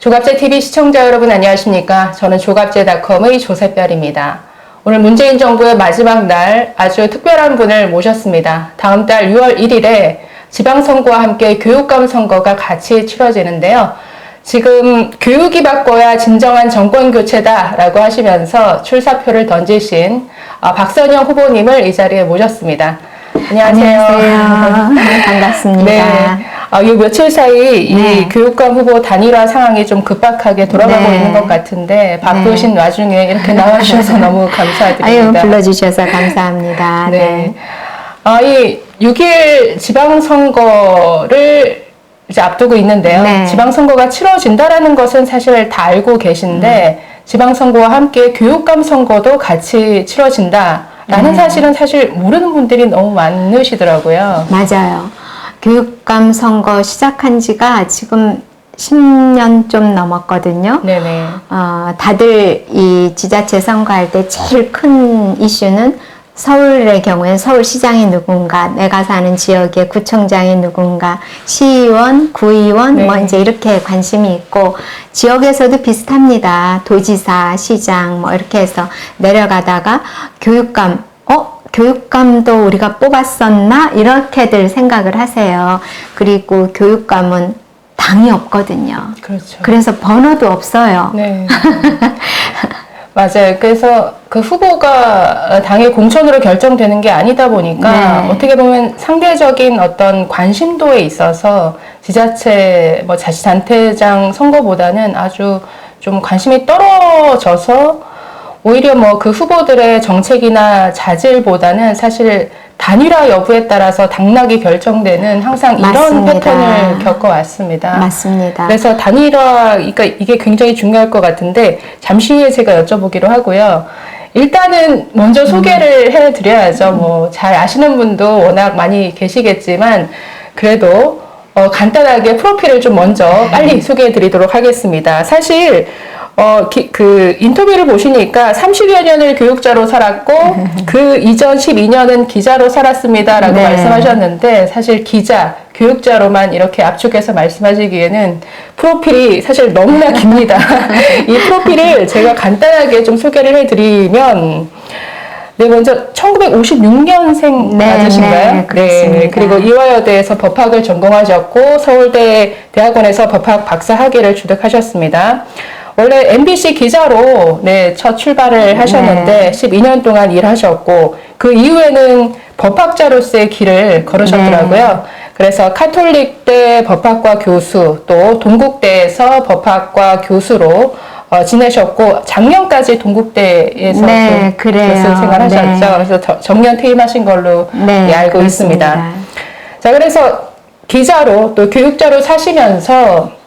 조갑제TV 시청자 여러분 안녕하십니까? 저는 조갑제닷컴의 조세별입니다. 오늘 문재인 정부의 마지막 날 아주 특별한 분을 모셨습니다. 다음 달 6월 1일에 지방선거와 함께 교육감 선거가 같이 치러지는데요. 지금 교육이 바꿔야 진정한 정권교체다라고 하시면서 출사표를 던지신 박선영 후보님을 이 자리에 모셨습니다. 안녕하세요. 안녕하세요. 반갑습니다. 네. 이 며칠 사이 네. 이 교육감 후보 단일화 상황이 좀 급박하게 돌아가고 네. 있는 것 같은데 바쁘신 와중에 이렇게 나와주셔서 너무 감사드립니다. 아유, 불러주셔서 감사합니다. 네. 이 6일 지방선거를 이제 앞두고 있는데요. 네. 지방선거가 치러진다라는 것은 사실 다 알고 계신데 지방선거와 함께 교육감 선거도 같이 치러진다라는 사실은 사실 모르는 분들이 너무 많으시더라고요. 맞아요. 교육감 선거 시작한 지가 지금 10년 좀 넘었거든요. 네네. 다들 이 지자체 선거할 때 제일 큰 이슈는 서울의 경우엔 서울시장이 누군가, 내가 사는 지역의 구청장이 누군가, 시의원, 구의원, 네. 뭐 이제 이렇게 관심이 있고, 지역에서도 비슷합니다. 도지사, 시장, 뭐 이렇게 해서 내려가다가 교육감도 우리가 뽑았었나? 이렇게들 생각을 하세요. 그리고 교육감은 당이 없거든요. 그렇죠. 그래서 번호도 없어요. 네. 맞아요. 그래서 그 후보가 당의 공천으로 결정되는 게 아니다 보니까 네. 어떻게 보면 상대적인 어떤 관심도에 있어서 지자체, 자치단체장 선거보다는 아주 좀 관심이 떨어져서 오히려 그 후보들의 정책이나 자질보다는 사실 단일화 여부에 따라서 당락이 결정되는 항상 이런 맞습니다. 패턴을 겪어왔습니다. 맞습니다. 그래서 단일화, 그러니까 이게 굉장히 중요할 것 같은데 잠시 후에 제가 여쭤보기로 하고요. 일단은 먼저 소개를 해드려야죠. 잘 아시는 분도 워낙 많이 계시겠지만 그래도 간단하게 프로필을 좀 먼저 빨리 소개해드리도록 하겠습니다. 사실 그 인터뷰를 보시니까 30여 년을 교육자로 살았고 그 이전 12년은 기자로 살았습니다라고 네. 말씀하셨는데 사실 기자, 교육자로만 이렇게 압축해서 말씀하시기에는 프로필이 사실 너무나 깁니다. 이 프로필을 제가 간단하게 좀 소개를 해드리면 네, 먼저 1956년생 네, 맞으신가요? 네, 그렇습니다. 그리고 이화여대에서 법학을 전공하셨고 서울대 대학원에서 법학 박사 학위를 취득하셨습니다. 원래 MBC 기자로 첫 출발을 하셨는데 12년 동안 일하셨고 그 이후에는 법학자로서의 길을 걸으셨더라고요. 그래서 카톨릭대 법학과 교수 또 동국대에서 법학과 교수로 지내셨고 작년까지 동국대에서 그래요. 교수 생활하셨죠. 네. 그래서 정년 퇴임하신 걸로 알고 그렇습니다. 있습니다. 자, 그래서 기자로 또 교육자로 사시면서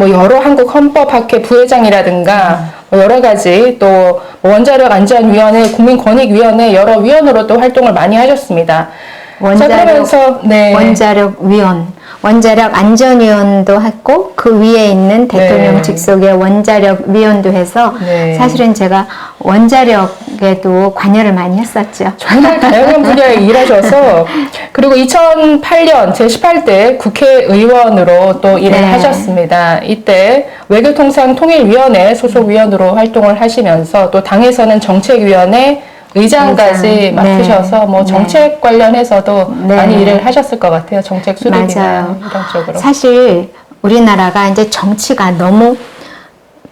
여러 한국 헌법학회 부회장이라든가 여러 가지 또 원자력 안전위원회, 국민권익위원회 여러 위원으로 또 활동을 많이 하셨습니다. 원자력 안전위원도 했고 그 위에 있는 대통령 네. 직속의 원자력 위원도 해서 사실은 제가 원자력에도 관여를 많이 했었죠. 정말 다양한 분야에 일하셔서 그리고 2008년 제18대 국회의원으로 또 일을 하셨습니다. 이때 외교통상통일위원회 소속 위원으로 활동을 하시면서 또 당에서는 정책위원회 의장까지 맡으셔서 정책 관련해서도 많이 일을 하셨을 것 같아요. 정책 수립이나 이런 쪽으로. 사실 우리나라가 이제 정치가 너무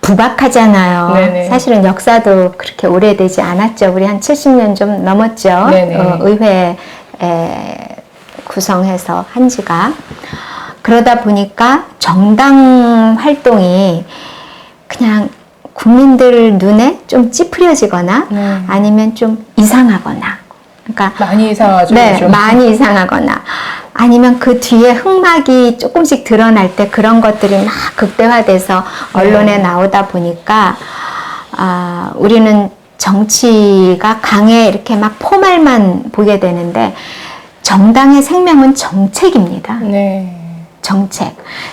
부박하잖아요. 네네. 사실은 역사도 그렇게 오래되지 않았죠. 우리 한 70년 좀 넘었죠. 의회 구성해서 한 지가. 그러다 보니까 정당 활동이 그냥 국민들 눈에 좀 찌푸려지거나 아니면 좀 이상하거나 그러니까 많이 이상하죠. 요즘. 많이 이상하거나 아니면 그 뒤에 흑막이 조금씩 드러날 때 그런 것들이 막 극대화돼서 언론에 나오다 보니까 우리는 정치가 강해 이렇게 막 포말만 보게 되는데 정당의 생명은 정책입니다.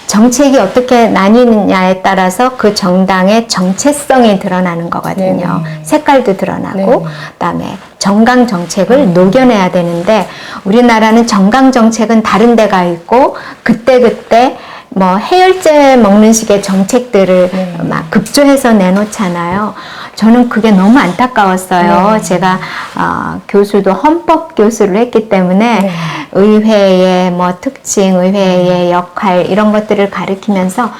정책이 어떻게 나뉘느냐에 따라서 그 정당의 정체성이 드러나는 거거든요. 색깔도 드러나고 그다음에 정강 정책을 녹여내야 되는데 우리나라는 정강 정책은 다른 데가 있고 그때그때 뭐 해열제 먹는 식의 정책들을 네. 막 급조해서 내놓잖아요. 저는 그게 너무 안타까웠어요. 네. 제가 교수도 헌법 교수를 했기 때문에 네. 의회의 뭐 특징, 의회의 역할 이런 것들을 가르치면서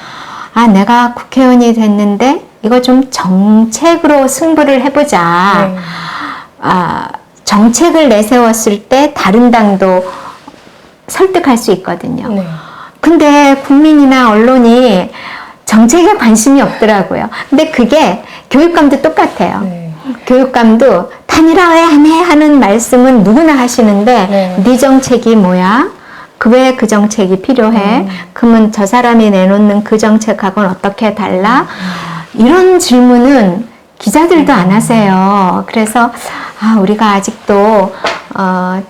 내가 국회의원이 됐는데 이거 좀 정책으로 승부를 해보자. 네. 정책을 내세웠을 때 다른 당도 설득할 수 있거든요. 네. 근데 국민이나 언론이 정책에 관심이 없더라고요. 근데 그게 교육감도 똑같아요. 네. 교육감도 단일화 왜 안 해? 하는 말씀은 누구나 하시는데 네 정책이 뭐야? 왜 그 정책이 필요해? 그러면 저 사람이 내놓는 그 정책하고는 어떻게 달라? 이런 질문은 기자들도 안 하세요. 그래서 우리가 아직도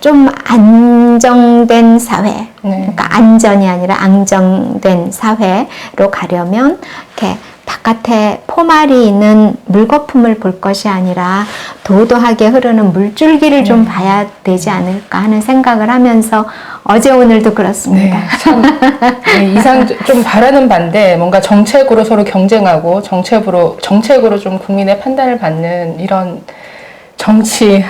좀 안정된 사회, 네. 그러니까 안전이 아니라 안정된 사회로 가려면 이렇게 바깥에 포말이 있는 물거품을 볼 것이 아니라 도도하게 흐르는 물줄기를 좀 봐야 되지 않을까 하는 생각을 하면서 어제 오늘도 그렇습니다. 네, 참 이상 좀 바라는 반대 뭔가 정책으로 서로 경쟁하고 정책으로 좀 국민의 판단을 받는 이런 정치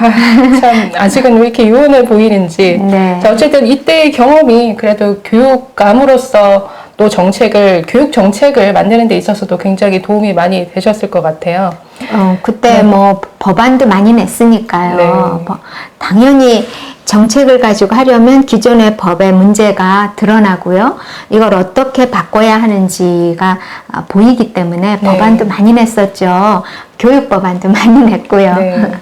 참 아직은 왜 이렇게 유연해 보이는지. 네. 자, 어쨌든 이때의 경험이 그래도 교육감으로서 또 교육 정책을 만드는 데 있어서도 굉장히 도움이 많이 되셨을 것 같아요. 그때 네. 뭐 법안도 많이 냈으니까요. 네. 당연히 정책을 가지고 하려면 기존의 법의 문제가 드러나고요. 이걸 어떻게 바꿔야 하는지가 보이기 때문에 네. 법안도 많이 냈었죠. 교육 법안도 많이 냈고요. 네.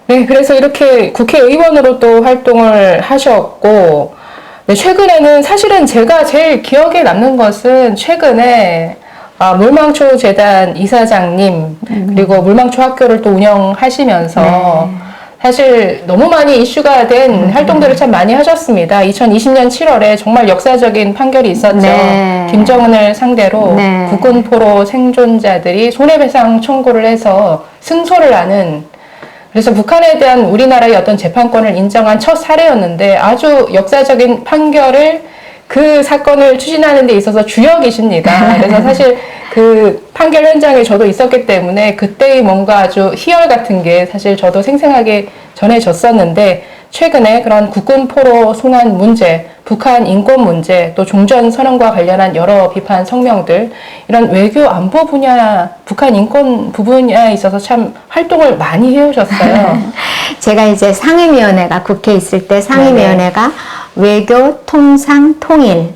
네, 그래서 이렇게 국회의원으로 또 활동을 하셨고, 네, 최근에는 사실은 제가 제일 기억에 남는 것은 최근에 물망초 재단 이사장님 그리고 물망초 학교를 또 운영하시면서 네. 사실 너무 많이 이슈가 된 활동들을 참 많이 하셨습니다. 2020년 7월에 정말 역사적인 판결이 있었죠. 네. 김정은을 상대로 네. 국군 포로 생존자들이 손해배상 청구를 해서 승소를 하는, 그래서 북한에 대한 우리나라의 어떤 재판권을 인정한 첫 사례였는데 아주 역사적인 판결을 그 사건을 추진하는 데 있어서 주역이십니다. 그래서 사실 그 판결 현장에 저도 있었기 때문에 그때의 뭔가 아주 희열 같은 게 사실 저도 생생하게 전해졌었는데, 최근에 그런 국군 포로 송환 문제, 북한 인권 문제, 또 종전선언과 관련한 여러 비판 성명들, 이런 외교 안보 분야, 북한 인권 부분에 있어서 참 활동을 많이 해오셨어요. 제가 이제 상임위원회가 국회에 있을 때 상임위원회가 외교, 통상, 통일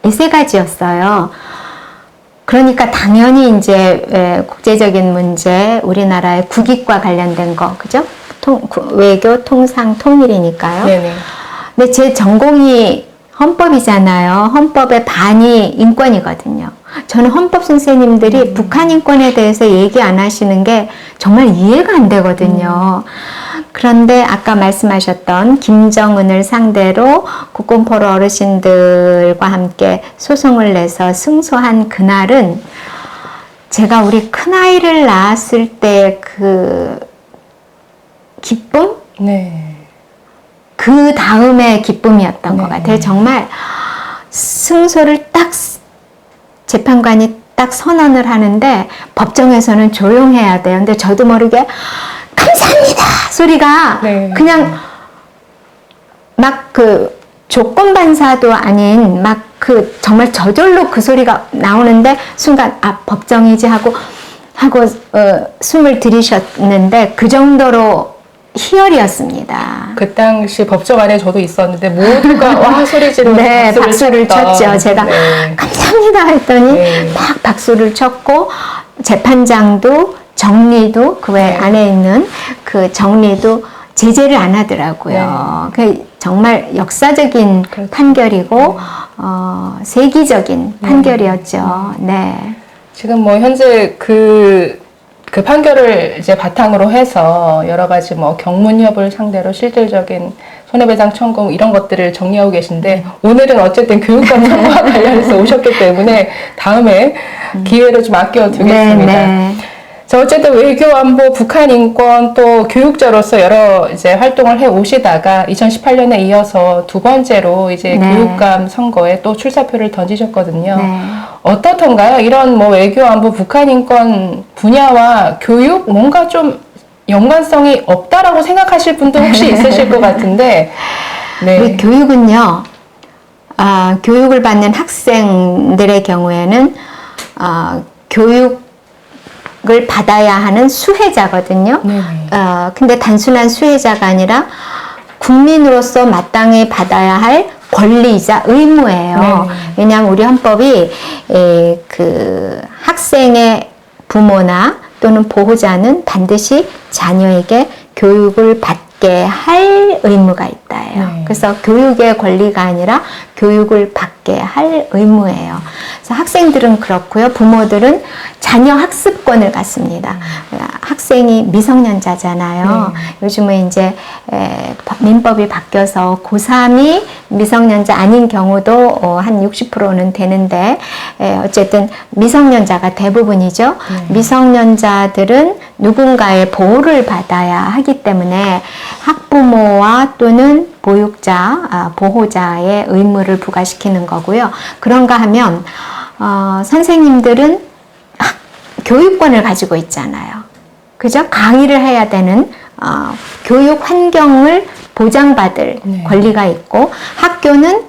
이 세 가지였어요. 그러니까 당연히 이제 국제적인 문제, 우리나라의 국익과 관련된 거, 그죠? 외교, 통상, 통일이니까요. 네네. 근데 제 전공이 헌법이잖아요. 헌법의 반이 인권이거든요. 저는 헌법 선생님들이 북한 인권에 대해서 얘기 안 하시는 게 정말 이해가 안 되거든요. 그런데 아까 말씀하셨던 김정은을 상대로 국군포로 어르신들과 함께 소송을 내서 승소한 그날은 제가 우리 큰아이를 낳았을 때 그 기쁨? 네. 그 다음에 기쁨이었던 네. 것 같아요. 정말 승소를 딱 재판관이 딱 선언을 하는데 법정에서는 조용해야 돼요. 근데 저도 모르게 감사합니다 소리가 네. 그냥 막 그 조건반사도 아닌 막 그 정말 저절로 그 소리가 나오는데 순간 법정이지 하고 숨을 들이셨는데 그 정도로 희열이었습니다. 그 당시 법정 안에 저도 있었는데 모두가 와 소리 지르고 네, 박수를 쳤죠. 제가 네. 감사합니다 했더니 네. 막 박수를 쳤고 재판장도 정리도 그 외 네. 안에 있는 그 정리도 제재를 안 하더라고요. 그 정말 역사적인 그렇죠. 판결이고 세기적인 판결이었죠. 네. 지금 뭐 현재 그 판결을 이제 바탕으로 해서 여러 가지 뭐 경문협을 상대로 실질적인 손해배상 청구 이런 것들을 정리하고 계신데, 오늘은 어쨌든 교육감 선거와 관련해서 오셨기 때문에 다음에 기회를 좀 아껴두겠습니다. 네, 네. 저 어쨌든 외교 안보, 북한 인권 또 교육자로서 여러 이제 활동을 해 오시다가 2018년에 이어서 두 번째로 이제 네. 교육감 선거에 또 출사표를 던지셨거든요. 네. 어떻던가요? 이런 뭐 외교 안보, 북한 인권 분야와 교육 뭔가 좀 연관성이 없다라고 생각하실 분도 혹시 있으실 것 같은데, 네. 우리 교육은요, 교육을 받는 학생들의 경우에는 교육을 받아야 하는 수혜자거든요. 네네. 근데 단순한 수혜자가 아니라 국민으로서 마땅히 받아야 할 권리이자 의무예요. 네네. 왜냐하면 우리 헌법이 그 학생의 부모나 또는 보호자는 반드시 자녀에게 교육을 받게 할 의무가 있다예요. 네. 그래서 교육의 권리가 아니라 교육을 받게 할 의무예요. 그래서 학생들은 그렇고요. 부모들은 자녀 학습권을 갖습니다. 학생이 미성년자잖아요. 요즘은 이제 민법이 바뀌어서 고3이 미성년자 아닌 경우도 한 60%는 되는데 어쨌든 미성년자가 대부분이죠. 미성년자들은 누군가의 보호를 받아야 하기 때문에 학부모와 또는 보육자, 보호자의 의무를 부과시키는 거고요. 그런가 하면 선생님들은 교육권을 가지고 있잖아요. 그죠? 강의를 해야 되는 교육 환경을 보장받을 권리가 있고, 학교는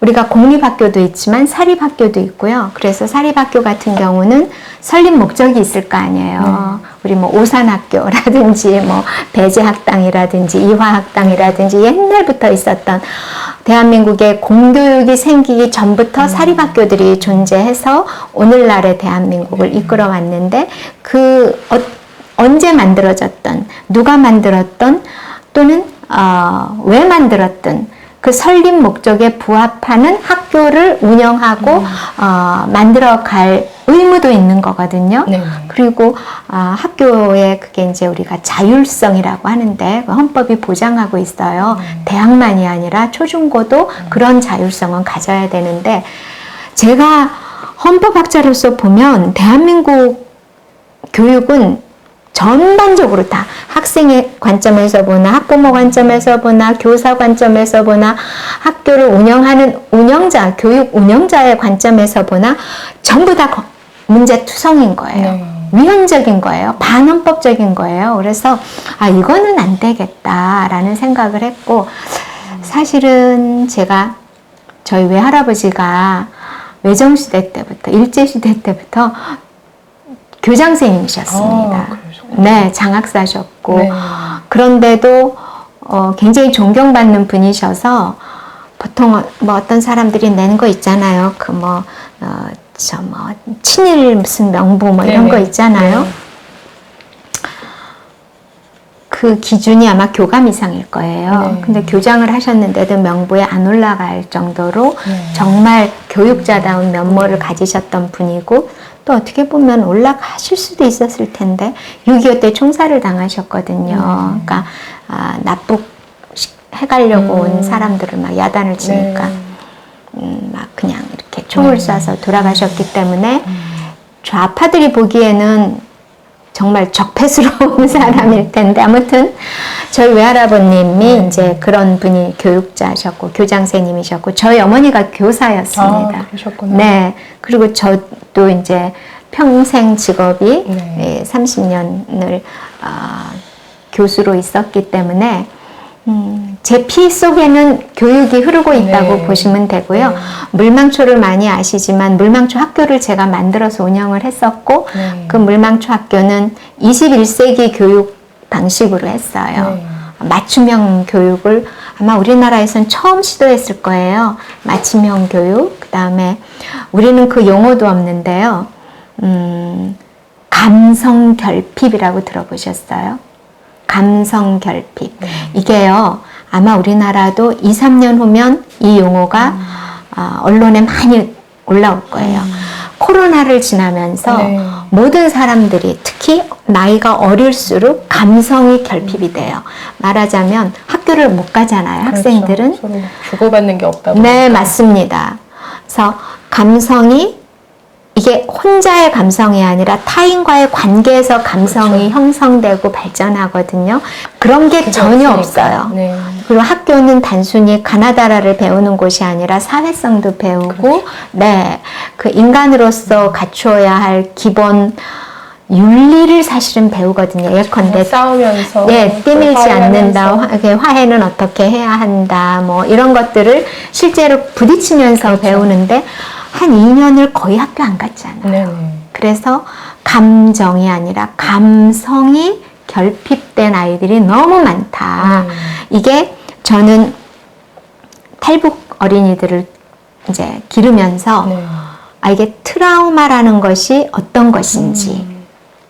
우리가 공립학교도 있지만 사립학교도 있고요. 그래서 사립학교 같은 경우는 설립 목적이 있을 거 아니에요. 우리 뭐 오산학교라든지 뭐 배제학당이라든지 이화학당이라든지 옛날부터 있었던 대한민국의 공교육이 생기기 전부터 사립학교들이 존재해서 오늘날의 대한민국을 이끌어 왔는데 언제 만들어졌던, 누가 만들었던 또는 왜 만들었던 그 설립 목적에 부합하는 학교를 운영하고 만들어갈 의무도 있는 거거든요. 네. 그리고 학교에 그게 이제 우리가 자율성이라고 하는데 그 헌법이 보장하고 있어요. 대학만이 아니라 초중고도 그런 자율성은 가져야 되는데, 제가 헌법학자로서 보면 대한민국 교육은 전반적으로 다 학생의 관점에서 보나 학부모 관점에서 보나 교사 관점에서 보나 학교를 운영하는 운영자, 교육 운영자의 관점에서 보나 전부 다 문제투성인 거예요. 위헌적인 거예요. 반헌법적인 거예요. 그래서 이거는 안 되겠다라는 생각을 했고, 사실은 제가 저희 외할아버지가 외정시대 때부터, 일제시대 때부터 교장선생님이셨습니다. 네, 장학사셨고, 네. 그런데도 굉장히 존경받는 분이셔서, 보통 뭐 어떤 사람들이 내는 거 있잖아요. 친일 무슨 명부 뭐 이런 거 있잖아요. 그 기준이 아마 교감 이상일 거예요. 근데 교장을 하셨는데도 명부에 안 올라갈 정도로 정말 교육자다운 면모를 가지셨던 분이고, 또 어떻게 보면 올라가실 수도 있었을 텐데 6.25 때 총살을 당하셨거든요. 그러니까 납북 해가려고 온 사람들을 막 야단을 치니까 막 그냥 이렇게 총을 쏴서 돌아가셨기 때문에 좌파들이 보기에는 정말 적폐스러운 사람일 텐데, 아무튼 저희 외할아버님이 이제 그런 분이 교육자셨고 교장선생님이셨고, 저희 어머니가 교사였습니다. 그러셨구나. 네. 그리고 저도 이제 평생 직업이 30년을 교수로 있었기 때문에 제 피 속에는 교육이 흐르고 있다고 보시면 되고요. 물망초를 많이 아시지만 물망초 학교를 제가 만들어서 운영을 했었고, 그 물망초 학교는 21세기 교육 방식으로 했어요. 맞춤형 교육을 아마 우리나라에선 처음 시도했을 거예요. 맞춤형 교육. 그 다음에 우리는 그 용어도 없는데요. 감성 결핍이라고 들어보셨어요? 감성 결핍. 이게요, 아마 우리나라도 2, 3년 후면 이 용어가 언론에 많이 올라올 거예요. 코로나를 지나면서 모든 사람들이, 특히 나이가 어릴수록 감성이 결핍이 돼요. 말하자면 학교를 못 가잖아요. 학생들은. 서로 주고받는 게 없다고. 네, 맞습니다. 그래서 감성이 이게 혼자의 감성이 아니라 타인과의 관계에서 감성이 그렇죠. 형성되고 발전하거든요. 그런 게 그게 전혀 없으니까. 없어요. 네. 그리고 학교는 단순히 가나다라를 배우는 곳이 아니라 사회성도 배우고, 그렇죠. 네, 그 인간으로서 갖추어야 할 기본 윤리를 사실은 배우거든요. 예컨대 싸우면서 네, 뛰밀지 않는다. 화해하면서. 화해는 어떻게 해야 한다. 뭐 이런 것들을 실제로 부딪히면서 그렇죠. 배우는데 한 2년을 거의 학교 안 갔잖아요. 네네. 그래서 감정이 아니라 감성이 결핍된 아이들이 너무 많다. 이게 저는 탈북 어린이들을 이제 기르면서 네. 아, 이게 트라우마라는 것이 어떤 것인지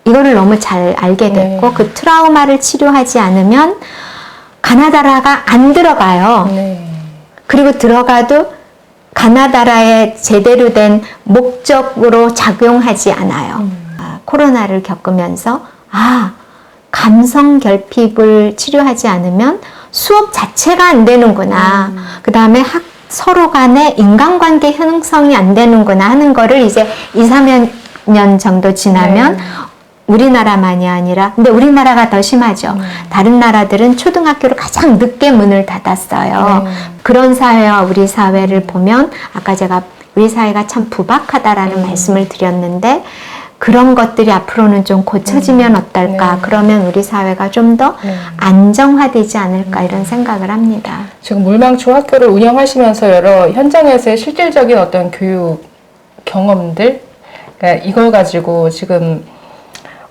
이거를 너무 잘 알게 됐고 네. 그 트라우마를 치료하지 않으면 가나다라가 안 들어가요. 네. 그리고 들어가도 가나다라의 제대로 된 목적으로 작용하지 않아요. 코로나를 겪으면서 감성 결핍을 치료하지 않으면 수업 자체가 안 되는구나. 그 다음에 서로 간의 인간관계 형성이 안 되는구나 하는 거를 이제 2, 3년 정도 지나면 네. 우리나라만이 아니라, 근데 우리나라가 더 심하죠. 다른 나라들은 초등학교를 가장 늦게 문을 닫았어요. 그런 사회와 우리 사회를 보면, 아까 제가 우리 사회가 참 부박하다라는 말씀을 드렸는데, 그런 것들이 앞으로는 좀 고쳐지면 어떨까? 네. 그러면 우리 사회가 좀 더 안정화되지 않을까? 이런 생각을 합니다. 지금 물망초 학교를 운영하시면서 여러 현장에서의 실질적인 어떤 교육 경험들, 그러니까 이걸 가지고 지금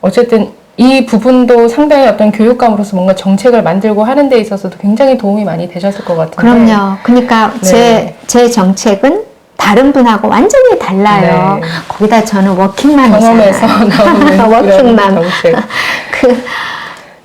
어쨌든 이 부분도 상당히 어떤 교육감으로서 뭔가 정책을 만들고 하는 데 있어서도 굉장히 도움이 많이 되셨을 것 같은데. 그럼요. 그러니까 네. 제 정책은 다른 분하고 완전히 달라요. 네. 거기다 저는 워킹맘이잖아요. 경험에서 나오는 워킹맘. 그런 정책.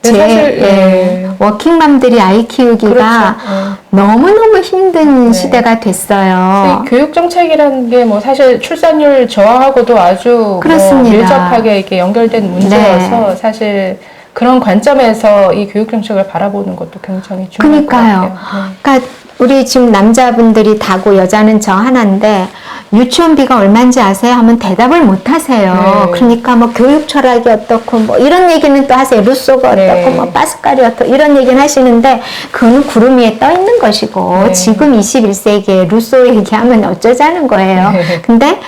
사실, 워킹맘들이 아이 키우기가 그렇죠. 너무너무 힘든 네. 시대가 됐어요. 이 교육 정책이라는 게 뭐 사실 출산율 저하하고도 아주 그렇습니다. 뭐 밀접하게 이렇게 연결된 문제여서 네. 사실 그런 관점에서 이 교육 정책을 바라보는 것도 굉장히 중요할 것 그러니까요. 같아요. 그러니까 우리 지금 남자분들이 다고 여자는 저 하나인데 유치원비가 얼마인지 아세요? 하면 대답을 못 하세요. 네. 그러니까 뭐 교육 철학이 어떻고 뭐 이런 얘기는 또 하세요. 루소가 어떻고 네. 뭐 파스칼이 어떻고 이런 얘기는 하시는데 그거는 구름 위에 떠 있는 것이고 네. 지금 21세기에 루소 얘기하면 어쩌자는 거예요. 네. 근데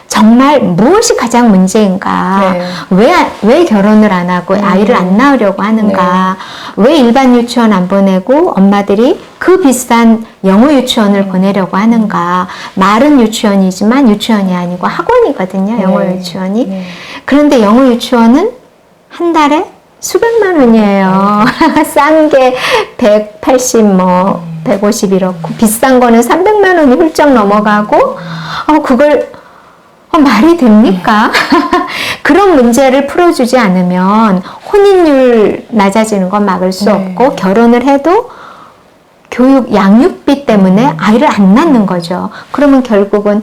정말 무엇이 가장 문제인가? 네. 왜 결혼을 안 하고 아이를 안 낳으려고 하는가? 왜 일반 유치원 안 보내고 엄마들이 그 비싼 영어 유치원을 보내려고 하는가? 말은 유치원이지만 유치원이 아니고 학원이거든요. 영어 네. 유치원이. 네. 그런데 영어 유치원은 한 달에 수백만 원이에요. 싼 게 180, 150 이렇고 비싼 거는 300만 원이 훌쩍 넘어가고 그걸 말이 됩니까? 그런 문제를 풀어주지 않으면 혼인율 낮아지는 건 막을 수 네. 없고 결혼을 해도 교육 양육비 때문에 아이를 안 낳는 거죠. 그러면 결국은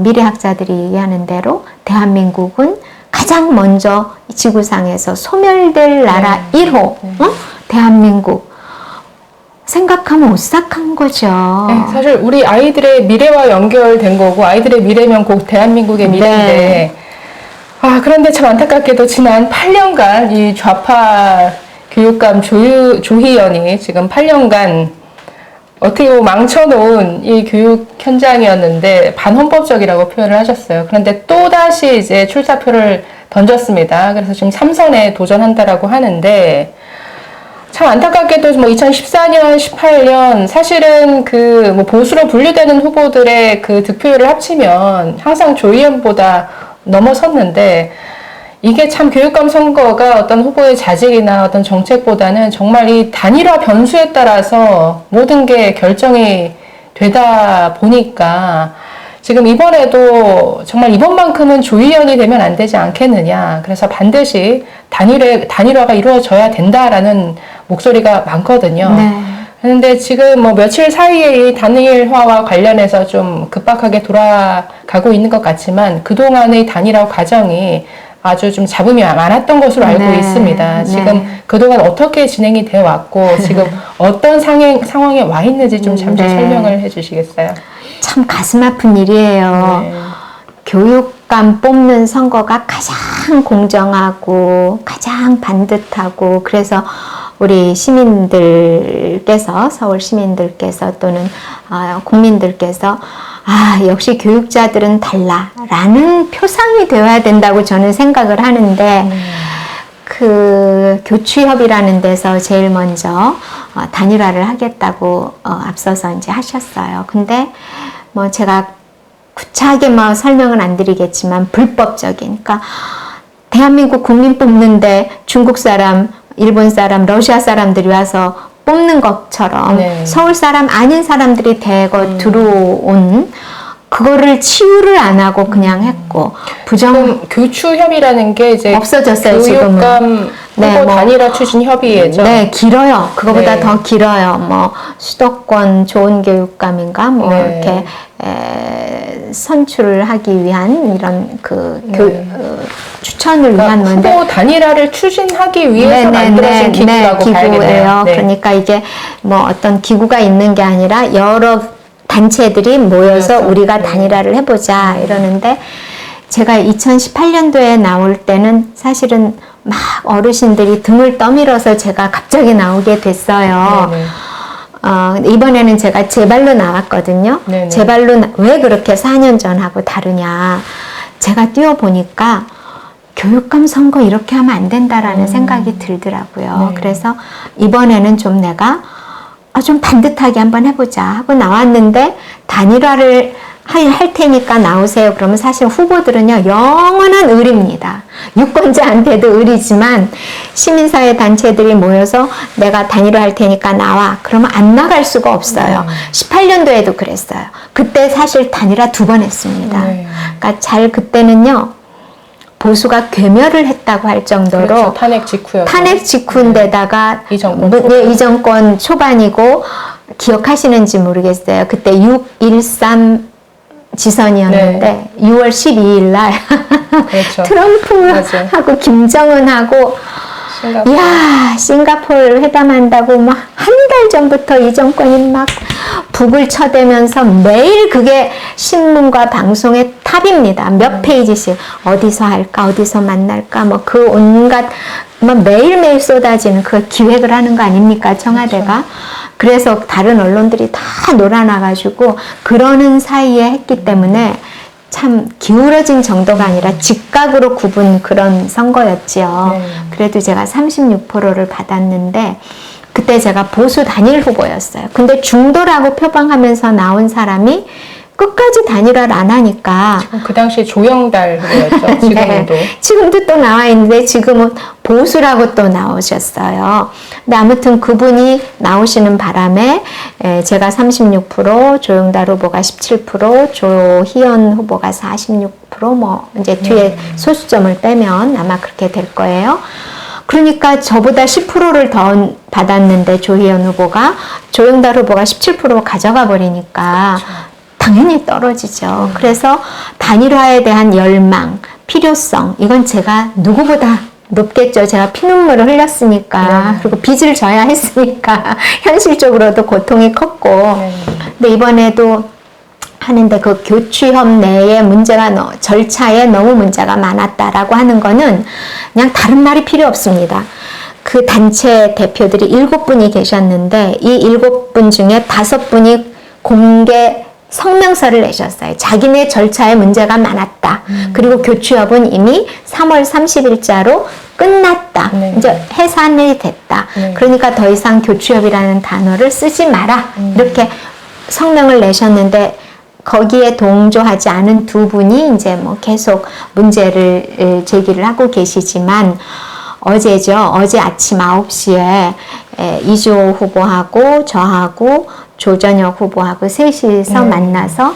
미래학자들이 얘기하는 대로 대한민국은 가장 먼저 지구상에서 소멸될 나라 1호 대한민국 생각하면 오싹한 거죠. 네, 사실 우리 아이들의 미래와 연결된 거고 아이들의 미래면 곧 대한민국의 미래인데 그런데 참 안타깝게도 지난 8년간 이 좌파 교육감 조희연이 지금 8년간 어떻게 보면 망쳐놓은 이 교육 현장이었는데 반헌법적이라고 표현을 하셨어요. 그런데 또다시 이제 출사표를 던졌습니다. 그래서 지금 3선에 도전한다라고 하는데 참 안타깝게도 뭐 2014년, 18년 사실은 그 뭐 보수로 분류되는 후보들의 그 득표율을 합치면 항상 조희연보다 넘어섰는데 이게 참 교육감 선거가 어떤 후보의 자질이나 어떤 정책보다는 정말 이 단일화 변수에 따라서 모든 게 결정이 되다 보니까 지금 이번에도 정말 이번만큼은 조희연이 되면 안 되지 않겠느냐. 그래서 반드시 단일화가 이루어져야 된다라는 목소리가 많거든요. 네. 그런데 지금 뭐 며칠 사이에 이 단일화와 관련해서 좀 급박하게 돌아가고 있는 것 같지만 그동안의 단일화 과정이 아주 좀 잡음이 많았던 것으로 알고 네. 있습니다. 지금 네. 그동안 어떻게 진행이 되어 왔고 지금 어떤 상황에 와 있는지 좀 잠시 네. 설명을 해 주시겠어요? 참 가슴 아픈 일이에요. 네. 교육 교육감 뽑는 선거가 가장 공정하고 가장 반듯하고 그래서 우리 시민들께서 서울 시민들께서 또는 국민들께서 역시 교육자들은 달라라는 표상이 되어야 된다고 저는 생각을 하는데 그 교추협이라는 데서 제일 먼저 단일화를 하겠다고 앞서서 이제 하셨어요. 근데 뭐 제가 구차하게 뭐 설명은 안 드리겠지만 불법적인, 그러니까 대한민국 국민 뽑는데 중국 사람, 일본 사람, 러시아 사람들이 와서 뽑는 것처럼 네. 서울 사람 아닌 사람들이 대거 들어온 그거를 치유를 안 하고 그냥 했고 지금 교추협이라는 게 이제 없어졌어요, 교육감 지금은. 후보 네, 뭐, 단일화 추진 협의회죠. 네, 길어요. 그거보다 네. 더 길어요. 뭐 수도권 좋은 교육감인가 뭐 네. 이렇게 선출을 하기 위한 이런 추천을 위한 그러니까 건데 후보 단일화를 추진하기 위해서 만들어진 기구라고 봐야겠네요. 기구예요. 네. 그러니까 이게 뭐 어떤 기구가 있는 게 아니라 여러 단체들이 모여서 그래서, 우리가 네. 단일화를 해보자 이러는데 제가 2018년도에 나올 때는 사실은 막 어르신들이 등을 떠밀어서 제가 갑자기 나오게 됐어요. 네네. 이번에는 제가 제 발로 나왔거든요. 네네. 제 발로 왜 그렇게 4년 전하고 다르냐. 제가 뛰어보니까 교육감 선거 이렇게 하면 안 된다라는 생각이 들더라고요. 네. 그래서 이번에는 좀 내가 좀 반듯하게 한번 해보자 하고 나왔는데 단일화를 할 테니까 나오세요. 그러면 사실 후보들은요 영원한 을입니다. 유권자한테도 을이지만 시민사회 단체들이 모여서 내가 단일화 할 테니까 나와. 그러면 안 나갈 수가 없어요. 18년도에도 그랬어요. 그때 사실 단일화 2번 했습니다. 네. 그러니까 그때는요 보수가 괴멸을 했다고 할 정도로 그렇죠. 탄핵 직후였죠. 탄핵 직후인데다가 이 정권 이 정권 초반이고 기억하시는지 모르겠어요. 그때 6.13 지선이었는데 6월 12일 날 그렇죠. 트럼프하고 김정은하고 싱가포르. 싱가포르 회담한다고 막 한 달 전부터 이 정권이 막 북을 쳐대면서 매일 그게 신문과 방송의 탑입니다. 몇 페이지씩 어디서 할까 어디서 만날까 뭐 그 온갖 뭐 매일매일 쏟아지는 그 기획을 하는 거 아닙니까 청와대가. 그래서 다른 언론들이 다 놀아나가지고 그러는 사이에 했기 때문에 참 기울어진 정도가 아니라 직각으로 굽은 그런 선거였지요. 네. 그래도 제가 36%를 받았는데 그때 제가 보수 단일 후보였어요. 근데 중도라고 표방하면서 나온 사람이 끝까지 단일화를 안 하니까 그 당시 조영달 후보였죠. 지금도. 지금도 또 나와 있는데 지금은 보수라고 또 나오셨어요. 근데 아무튼 그분이 나오시는 바람에 제가 36%, 조영달 후보가 17%, 조희연 후보가 46%뭐 이제 뒤에 소수점을 빼면 아마 그렇게 될 거예요. 그러니까 저보다 10%를 더 받았는데 조희연 후보가 조영달 후보가 17% 가져가 버리니까 당연히 떨어지죠. 그래서 단일화에 대한 열망, 필요성 이건 제가 누구보다 높겠죠. 제가 피눈물을 흘렸으니까 그리고 빚을 져야 했으니까 현실적으로도 고통이 컸고 근데 이번에도 하는데 그 교추협 내에 절차에 너무 문제가 많았다라고 하는 거는 그냥 다른 말이 필요 없습니다. 그 단체 대표들이 7분이 계셨는데 이 7분 중에 5분이 공개 성명서를 내셨어요. 자기네 절차에 문제가 많았다. 그리고 교추협은 이미 3월 30일자로 끝났다. 네. 이제 해산이 됐다. 네. 그러니까 더 이상 교추협이라는 단어를 쓰지 마라. 이렇게 성명을 내셨는데 거기에 동조하지 않은 2분이 이제 뭐 계속 문제를 제기를 하고 계시지만 어제죠. 어제 아침 9시에 이주호 후보하고 저하고 조전혁 후보하고 셋이서 만나서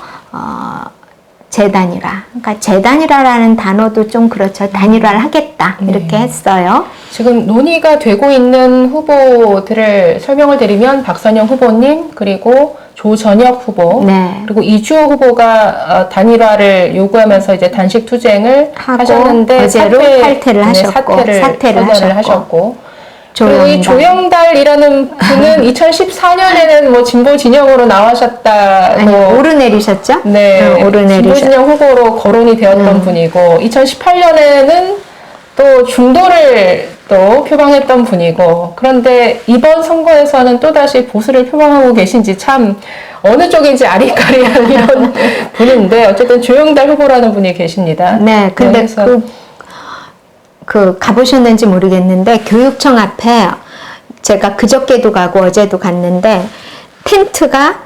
재단일화. 그러니까 재단일화라는 단어도 좀 그렇죠. 단일화를 하겠다 이렇게 했어요. 지금 논의가 되고 있는 후보들을 설명을 드리면 박선영 후보님 그리고 조전혁 후보 네. 그리고 이주호 후보가 단일화를 요구하면서 이제 단식 투쟁을 하고 하셨는데 어제로 사퇴를 하셨고 사퇴를 선언을 하셨고 그리고 이 조영달이라는 분은 2014년에는 뭐 진보 진영으로 나와셨다. 아니, 오르내리셨죠? 네, 진보 진영 후보로 거론이 되었던 분이고 2018년에는 또 중도를 또 표방했던 분이고, 그런데 이번 선거에서는 또다시 보수를 표방하고 계신지 참 어느 쪽인지 아리까리한 이런 분인데, 어쨌든 조영달 후보라는 분이 계십니다. 네, 근데 가보셨는지 모르겠는데 교육청 앞에 제가 그저께도 가고 어제도 갔는데 텐트가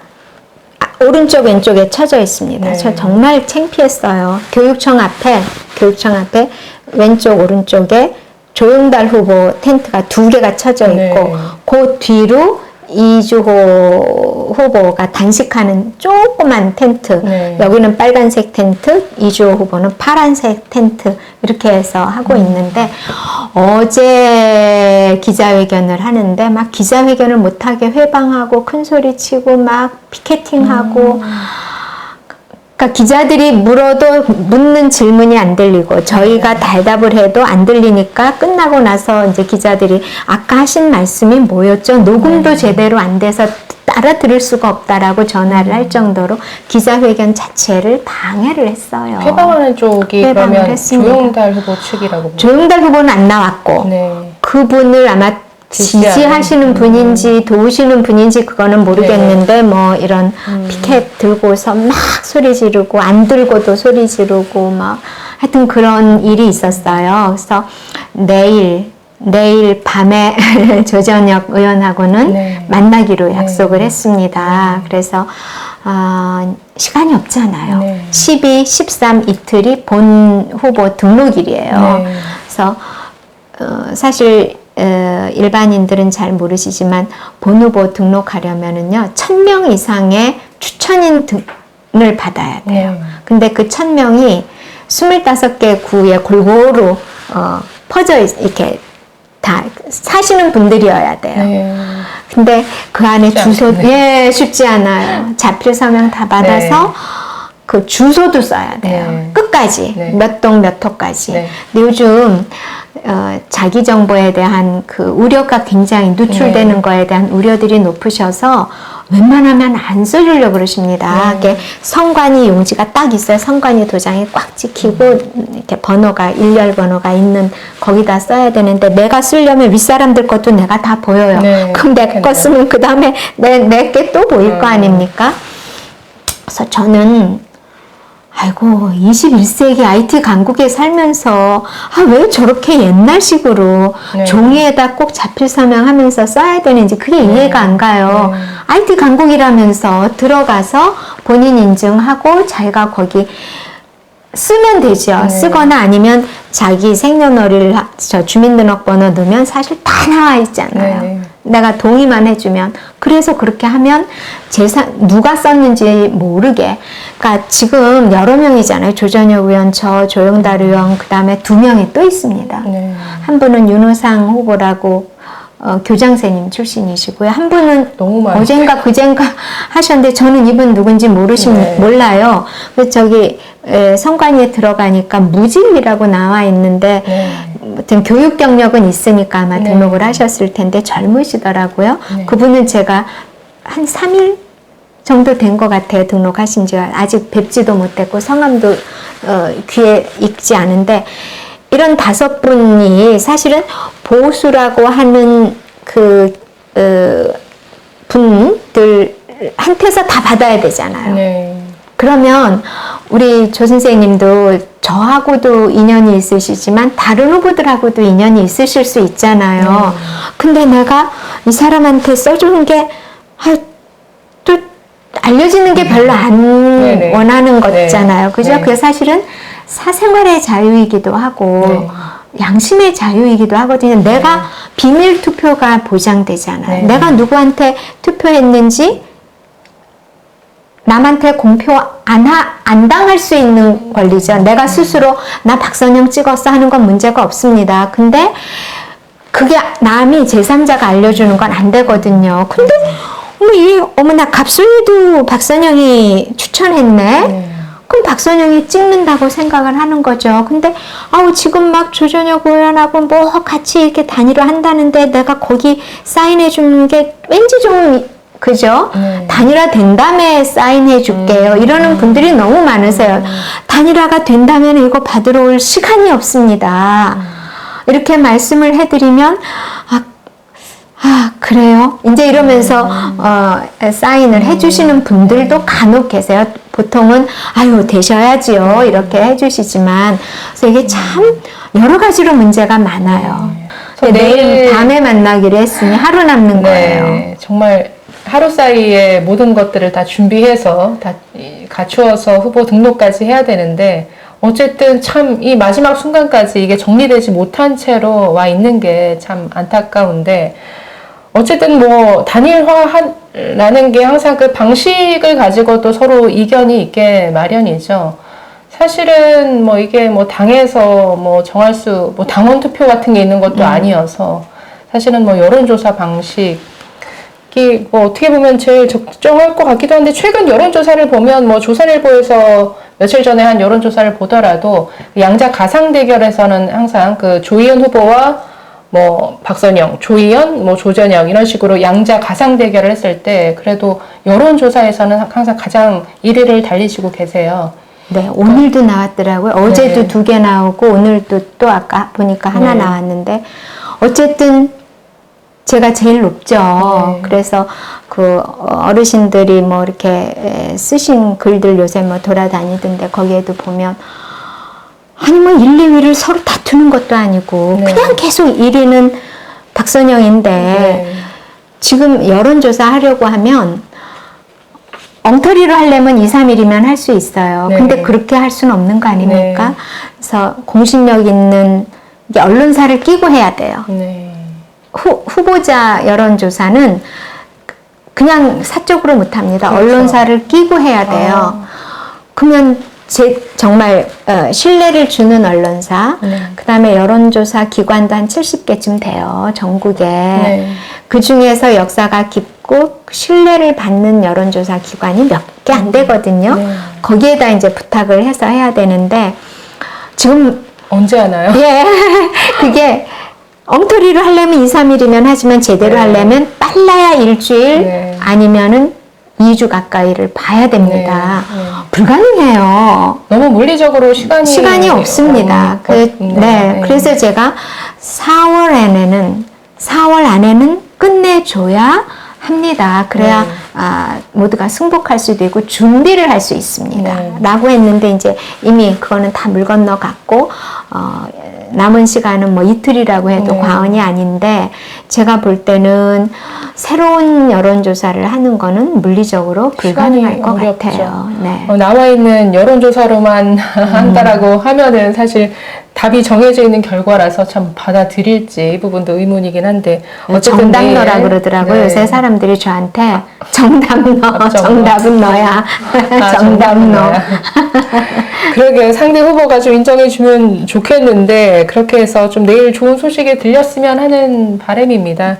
오른쪽 왼쪽에 쳐져 있습니다. 네. 저 정말 창피했어요. 교육청 앞에 왼쪽 오른쪽에 조영달 후보 텐트가 2개가 쳐져 있고 네. 그 뒤로 이주호 후보가 단식하는 조그만 텐트, 네. 여기는 빨간색 텐트, 이주호 후보는 파란색 텐트 이렇게 해서 하고 있는데, 어제 기자회견을 하는데 막 기자회견을 못하게 회방하고 큰소리 치고 막 피켓팅하고, 그러니까 기자들이 물어도 묻는 질문이 안 들리고 저희가 대답을 해도 안 들리니까 끝나고 나서 이제 기자들이 아까 하신 말씀이 뭐였죠? 녹음도 제대로 안 돼서 알아들을 수가 없다라고 전화를 할 정도로 기자회견 자체를 방해를 했어요. 회방하는 쪽이 회방을 그러면 했습니다. 조영달 후보 측이라고 조영달 후보는 안 나왔고 네. 그분을 아마 지지하시는 분인지 도우시는 분인지 그거는 모르겠는데 뭐 이런 피켓 들고서 막 소리 지르고 안 들고도 소리 지르고 막 하여튼 그런 일이 있었어요. 그래서 내일 밤에 조전혁 의원하고는 네. 만나기로 약속을 했습니다. 그래서 시간이 없잖아요. 네. 12, 13 이틀이 본 후보 등록일이에요. 네. 그래서 사실 일반인들은 잘 모르시지만 본 후보 등록하려면은요 1000명 이상의 추천인을 받아야 돼요. 네. 근데 그 1000명이 25개 구에 골고루 퍼져 이렇게 다 사시는 분들이어야 돼요. 네. 근데 그 안에 주소 쉽지 않아요. 자필 서명 다 받아서 네. 그 주소도 써야 돼요. 네. 끝까지 네. 몇 동 몇 호까지. 네. 근데 요즘 자기 정보에 대한 그 우려가 굉장히 누출되는 네. 거에 대한 우려들이 높으셔서 웬만하면 안 써주려고 그러십니다. 네. 이게 성관이 용지가 딱 있어요. 성관이 도장이 꽉 찍히고 이렇게 번호가 일렬 번호가 있는 거기다 써야 되는데 내가 쓰려면 윗사람들 것도 내가 다 보여요. 네. 그럼 내 거 쓰면 그 다음에 내 게 또 보일 거 아닙니까? 그래서 저는 아이고 21세기 IT 강국에 살면서 왜 저렇게 옛날식으로 네. 종이에다 꼭 자필 서명하면서 써야 되는지 그게 이해가 안 가요. 네. IT 강국이라면서 들어가서 본인 인증하고 자기가 거기 쓰면 되죠. 네. 쓰거나 아니면 자기 생년월일 주민등록번호 넣으면 사실 다 나와 있잖아요. 네. 내가 동의만 해주면. 그래서 그렇게 하면 누가 썼는지 모르게. 그러니까 지금 여러 명이잖아요. 조전혁 의원, 조영달 의원, 그 다음에 2명이 또 있습니다. 네. 한 분은 윤호상 후보라고 교장선생님 출신이시고요. 한 분은 너무 많아요. 어젠가 그젠가 하셨는데 저는 이분 누군지 네. 몰라요. 그래서 저기 성관위에 들어가니까 무직이라고 나와 있는데 네. 아무튼 교육 경력은 있으니까 아마 네. 등록을 하셨을 텐데 젊으시더라고요. 네. 그분은 제가 한 3일 정도 된 것 같아요. 등록하신 지가. 아직 뵙지도 못했고 성함도 귀에 익지 않은데 이런 5분이 사실은 보수라고 하는 분들한테서 다 받아야 되잖아요. 네. 그러면 우리 조 선생님도 저하고도 인연이 있으시지만 다른 후보들하고도 인연이 있으실 수 있잖아요. 근데 내가 이 사람한테 써주는 게 또 알려지는 게 별로 안 네네. 원하는 네. 거잖아요. 그죠? 네. 그게 사실은 사생활의 자유이기도 하고 네. 양심의 자유이기도 하거든요. 내가 비밀 투표가 보장되잖아요. 네. 내가 누구한테 투표했는지 남한테 공표 안 당할 수 있는 권리죠. 내가 스스로 나 박선영 찍었어 하는 건 문제가 없습니다. 근데 그게 남이 제3자가 알려주는 건 안 되거든요. 근데 어머나 갑순이도 박선영이 추천했네. 그럼 박선영이 찍는다고 생각을 하는 거죠. 근데 지금 막 조전혁 의원하고 뭐 같이 이렇게 단일화 한다는데 내가 거기 사인해 주는 게 왠지 좀 그죠? 단일화 된 다음에 사인해 줄게요. 이러는 분들이 너무 많으세요. 단일화가 된다면 이거 받으러 올 시간이 없습니다. 이렇게 말씀을 해드리면 그래요? 이제 이러면서 사인을 해주시는 분들도 간혹 계세요. 보통은 되셔야지요 이렇게 해주시지만 그래서 이게 참 여러 가지로 문제가 많아요. 내일 밤에 만나기로 했으니 하루 남는 거예요. 정말 하루 사이에 모든 것들을 다 준비해서 다 갖추어서 후보 등록까지 해야 되는데 어쨌든 참 이 마지막 순간까지 이게 정리되지 못한 채로 와 있는 게 참 안타까운데 어쨌든 뭐 단일화라는 게 항상 그 방식을 가지고도 서로 이견이 있게 마련이죠. 사실은 뭐 이게 뭐 당에서 뭐 정할 뭐 당원 투표 같은 게 있는 것도 아니어서 사실은 뭐 여론조사 방식이 뭐 어떻게 보면 제일 적정할 것 같기도 한데 최근 여론조사를 보면 뭐 조선일보에서 며칠 전에 한 여론조사를 보더라도 양자 가상 대결에서는 항상 그 조희연 후보와 뭐 박선영, 조희연, 뭐 조전혁 이런 식으로 양자 가상 대결을 했을 때 그래도 여론조사에서는 항상 가장 1위를 달리시고 계세요. 네, 오늘도 나왔더라고요. 어제도 2개 나오고 오늘도 또 아까 보니까 하나 나왔는데 어쨌든 제가 제일 높죠. 그래서 그 어르신들이 뭐 이렇게 쓰신 글들 요새 뭐 돌아다니던데 거기에도 보면 뭐 1, 2위를 서로 다투는 것도 아니고 그냥 계속 1위는 박선영인데 지금 여론조사 하려고 하면 엉터리로 하려면 2, 3일이면 할 수 있어요. 근데 그렇게 할 수는 없는 거 아닙니까? 그래서 공신력 있는 언론사를 끼고 해야 돼요. 후보자 여론조사는 그냥 사적으로 못합니다. 그렇죠. 언론사를 끼고 해야 돼요. 그러면 정말 신뢰를 주는 언론사, 그 다음에 여론조사 기관도 한 70개쯤 돼요. 전국에. 그 중에서 역사가 깊고 신뢰를 받는 여론조사 기관이 몇 개 안 되거든요. 거기에다 이제 부탁을 해서 해야 되는데 지금 언제 하나요? 예, 그게 엉터리로 하려면 2, 3일이면 하지만 제대로 하려면 빨라야 일주일 아니면은 2주 가까이를 봐야 됩니다. 불가능해요. 너무 물리적으로 시간이 없습니다. 그래서 제가 4월 안에는 끝내줘야 합니다. 그래야 모두가 승복할 수도 있고 준비를 할 수 있습니다. 라고 했는데 이제 이미 그거는 다 물 건너갔고 남은 시간은 뭐 이틀이라고 해도 과언이 아닌데 제가 볼 때는 새로운 여론조사를 하는 거는 물리적으로 불가능할 것 같아요. 나와 있는 여론조사로만 한다라고 하면은 사실 답이 정해져 있는 결과라서 참 받아들일지 이 부분도 의문이긴 한데 어쨌든 정답너라 그러더라고요. 요새 사람들이 저한테 정답너, 정답은 너야. 정답너. 그러게요. 상대 후보가 좀 인정해주면 좋겠는데 그렇게 해서 좀 내일 좋은 소식이 들렸으면 하는 바람입니다.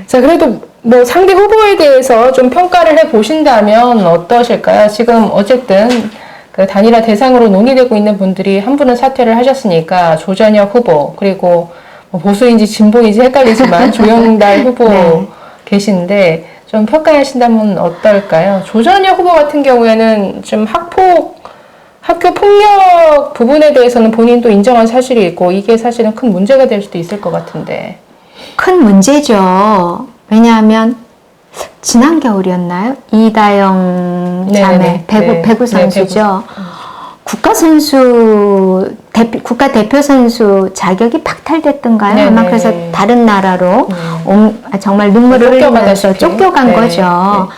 자, 그래도 뭐 상대 후보에 대해서 좀 평가를 해보신다면 어떠실까요? 지금 어쨌든 그 단일화 대상으로 논의되고 있는 분들이 한 분은 사퇴를 하셨으니까 조전혁 후보 그리고 뭐 보수인지 진보인지 헷갈리지만 조영달 후보 계신데 좀 평가하신다면 어떨까요? 조전혁 후보 같은 경우에는 좀 학교 폭력 부분에 대해서는 본인도 인정한 사실이 있고 이게 사실은 큰 문제가 될 수도 있을 것 같은데. 큰 문제죠. 왜냐하면 지난 겨울이었나요? 이다영 자매 배구 선수죠. 국가 대표 선수 자격이 박탈됐던가요? 아마 그래서 다른 나라로 정말 눈물을 흘리면서 쫓겨간 거죠.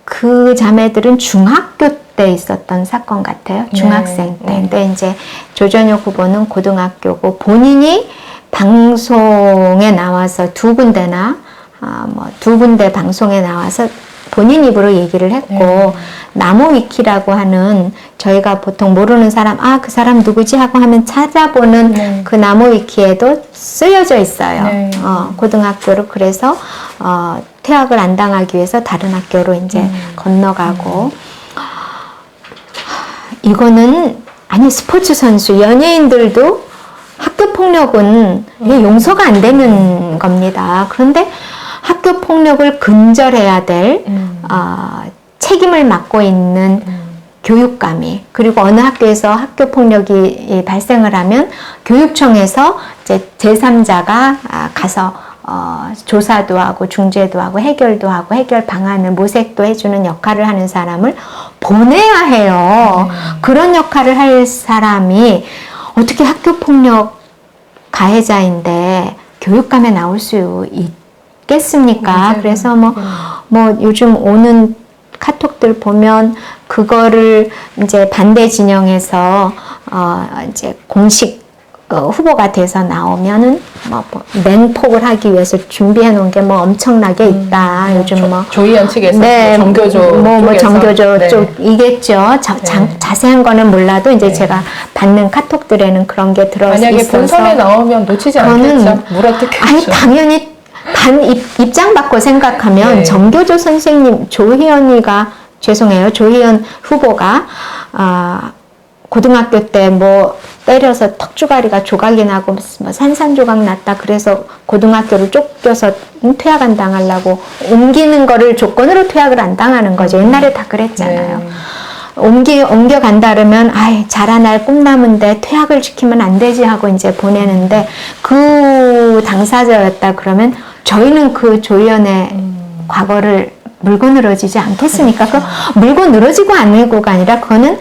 그 자매들은 중학교 때 있었던 사건 같아요. 중학생 때. 근데 이제 조전혁 후보는 고등학교고 본인이 방송에 나와서 두 군데 방송에 나와서 본인 입으로 얘기를 했고 나무위키라고 하는 저희가 보통 모르는 사람 그 사람 누구지 하고 하면 찾아보는 그 나무위키에도 쓰여져 있어요. 고등학교로 그래서 퇴학을 안 당하기 위해서 다른 학교로 이제 건너가고 이거는 아니 스포츠 선수, 연예인들도 학교 폭력은 이게 용서가 안 되는 겁니다. 그런데 학교 폭력을 근절해야 될 책임을 맡고 있는 교육감이, 그리고 어느 학교에서 학교 폭력이 발생을 하면 교육청에서 이제 제3자가 가서 조사도 하고 중재도 하고 해결도 하고 해결 방안을 모색도 해주는 역할을 하는 사람을 보내야 해요. 그런 역할을 할 사람이 어떻게 학교 폭력 가해자인데 교육감에 나올 수 있겠습니까? 맞아요. 그래서 뭐 요즘 오는 카톡들 보면 그거를 이제 반대 진영에서 이제 공식 후보가 돼서 나오면은 뭐 맹폭을 하기 위해서 준비해 놓은 게 뭐 엄청나게 있다. 요즘 뭐 조희연 측에서 네, 정교조 뭐 쪽에서. 정교조 네. 쪽이겠죠. 자세한 거는 몰라도 이제 네. 제가 받는 카톡들에는 그런 게 들어 만약에 있어서 본선에 나오면 놓치지 않겠죠. 물어뜯겠죠. 아니 당연히 입장 바꿔 생각하면 네. 정교조 선생님 조희연이가 죄송해요. 조희연 후보가 고등학교 때 뭐 때려서 턱주가리가 조각이 나고 뭐 산산조각 났다. 그래서 고등학교를 쫓겨서 퇴학 안 당하려고 옮기는 거를 조건으로 퇴학을 안 당하는 거죠. 옛날에 다 그랬잖아요. 네. 옮겨간다 그러면, 아이, 자라날 꿈나무인데 퇴학을 시키면 안 되지 하고 이제 보내는데, 그 당사자였다 그러면 저희는 그 조연의 과거를 물고 늘어지지 않겠습니까? 그렇죠. 그 물고 늘어지고 안 늘고가 아니라 그거는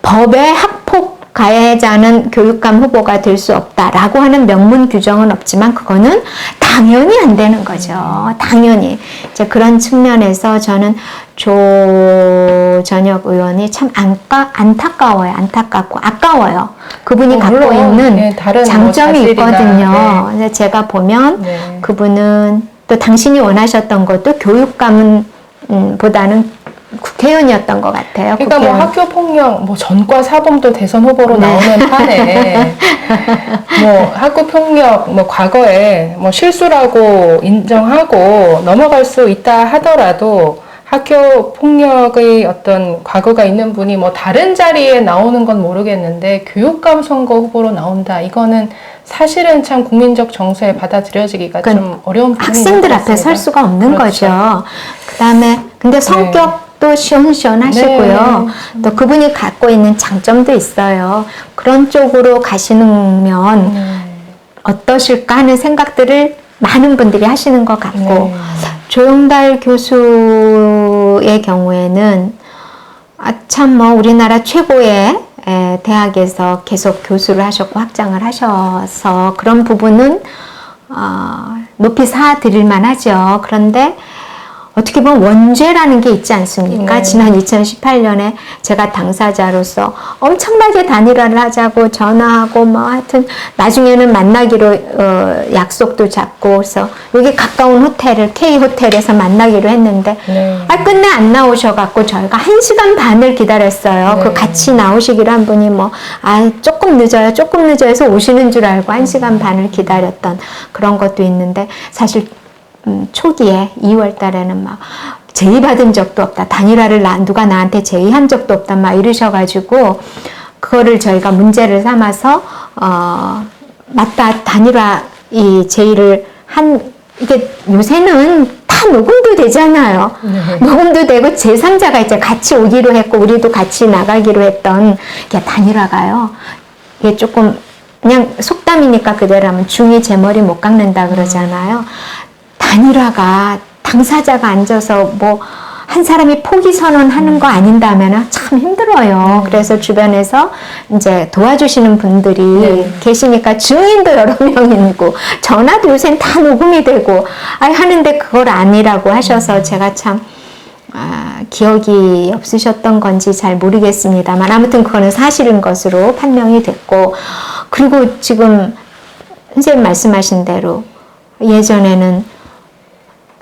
법의 학폭 가해자는 교육감 후보가 될 수 없다라고 하는 명문 규정은 없지만 그거는 당연히 안 되는 거죠. 당연히. 이제 그런 측면에서 저는 조전혁 의원이 참 안타까워요. 안타깝고 아까워요. 그분이 갖고 물론, 있는 네, 다른 장점이 뭐 있거든요. 네. 근데 제가 보면 네. 그분은 또 당신이 원하셨던 것도 교육감은 보다는 국회의원이었던 것 같아요. 그러니까 뭐 학교 폭력, 뭐 전과 사범도 대선 후보로 네. 나오는 판에 뭐 학교 폭력, 뭐 과거에 뭐 실수라고 인정하고 넘어갈 수 있다 하더라도 학교 폭력의 어떤 과거가 있는 분이 뭐 다른 자리에 나오는 건 모르겠는데 교육감 선거 후보로 나온다. 이거는 사실은 참 국민적 정서에 받아들여지기가 좀 어려운 부분이 학생들 앞에 설 수가 없는 그렇죠. 거죠. 그다음에 근데 성격도 시원시원하시고요. 네. 또 그분이 갖고 있는 장점도 있어요. 그런 쪽으로 가시면 어떠실까 하는 생각들을 많은 분들이 하시는 것 같고 네. 조영달 교수의 경우에는 참 뭐 우리나라 최고의 대학에서 계속 교수를 하셨고 확장을 하셔서 그런 부분은 높이 사드릴만 하죠. 그런데 어떻게 보면 원죄라는 게 있지 않습니까? 네. 지난 2018년에 제가 당사자로서 엄청나게 단일화를 하자고 전화하고 뭐 하여튼 나중에는 만나기로 약속도 잡고 그래서 여기 가까운 호텔을 K호텔에서 만나기로 했는데 네. 끝내 안 나오셔갖고 저희가 1시간 반을 기다렸어요. 네. 그 같이 나오시기로 한 분이 뭐 조금 늦어요 해서 오시는 줄 알고 1시간 반을 기다렸던 그런 것도 있는데 사실 초기에 2월 달에는 막 제의받은 적도 없다. 단일화를 누가 나한테 제의한 적도 없다. 막 이러셔가지고 그거를 저희가 문제를 삼아서 맞다. 단일화 이 제의를 이게 요새는 다 녹음도 되잖아요. 네. 녹음도 되고 제3자가 이제 같이 오기로 했고 우리도 같이 나가기로 했던 게 단일화가요. 이게 조금 그냥 속담이니까 그대로 하면 중이 제 머리 못 깎는다 그러잖아요. 단일화가 당사자가 앉아서 뭐 한 사람이 포기 선언하는 거 아닌다면 참 힘들어요. 그래서 주변에서 이제 도와주시는 분들이 계시니까 증인도 여러 명 있고 전화도 요새는 다 녹음이 되고 하는데 그걸 아니라고 하셔서 제가 참 기억이 없으셨던 건지 잘 모르겠습니다만 아무튼 그거는 사실인 것으로 판명이 됐고 그리고 지금 선생님 말씀하신 대로 예전에는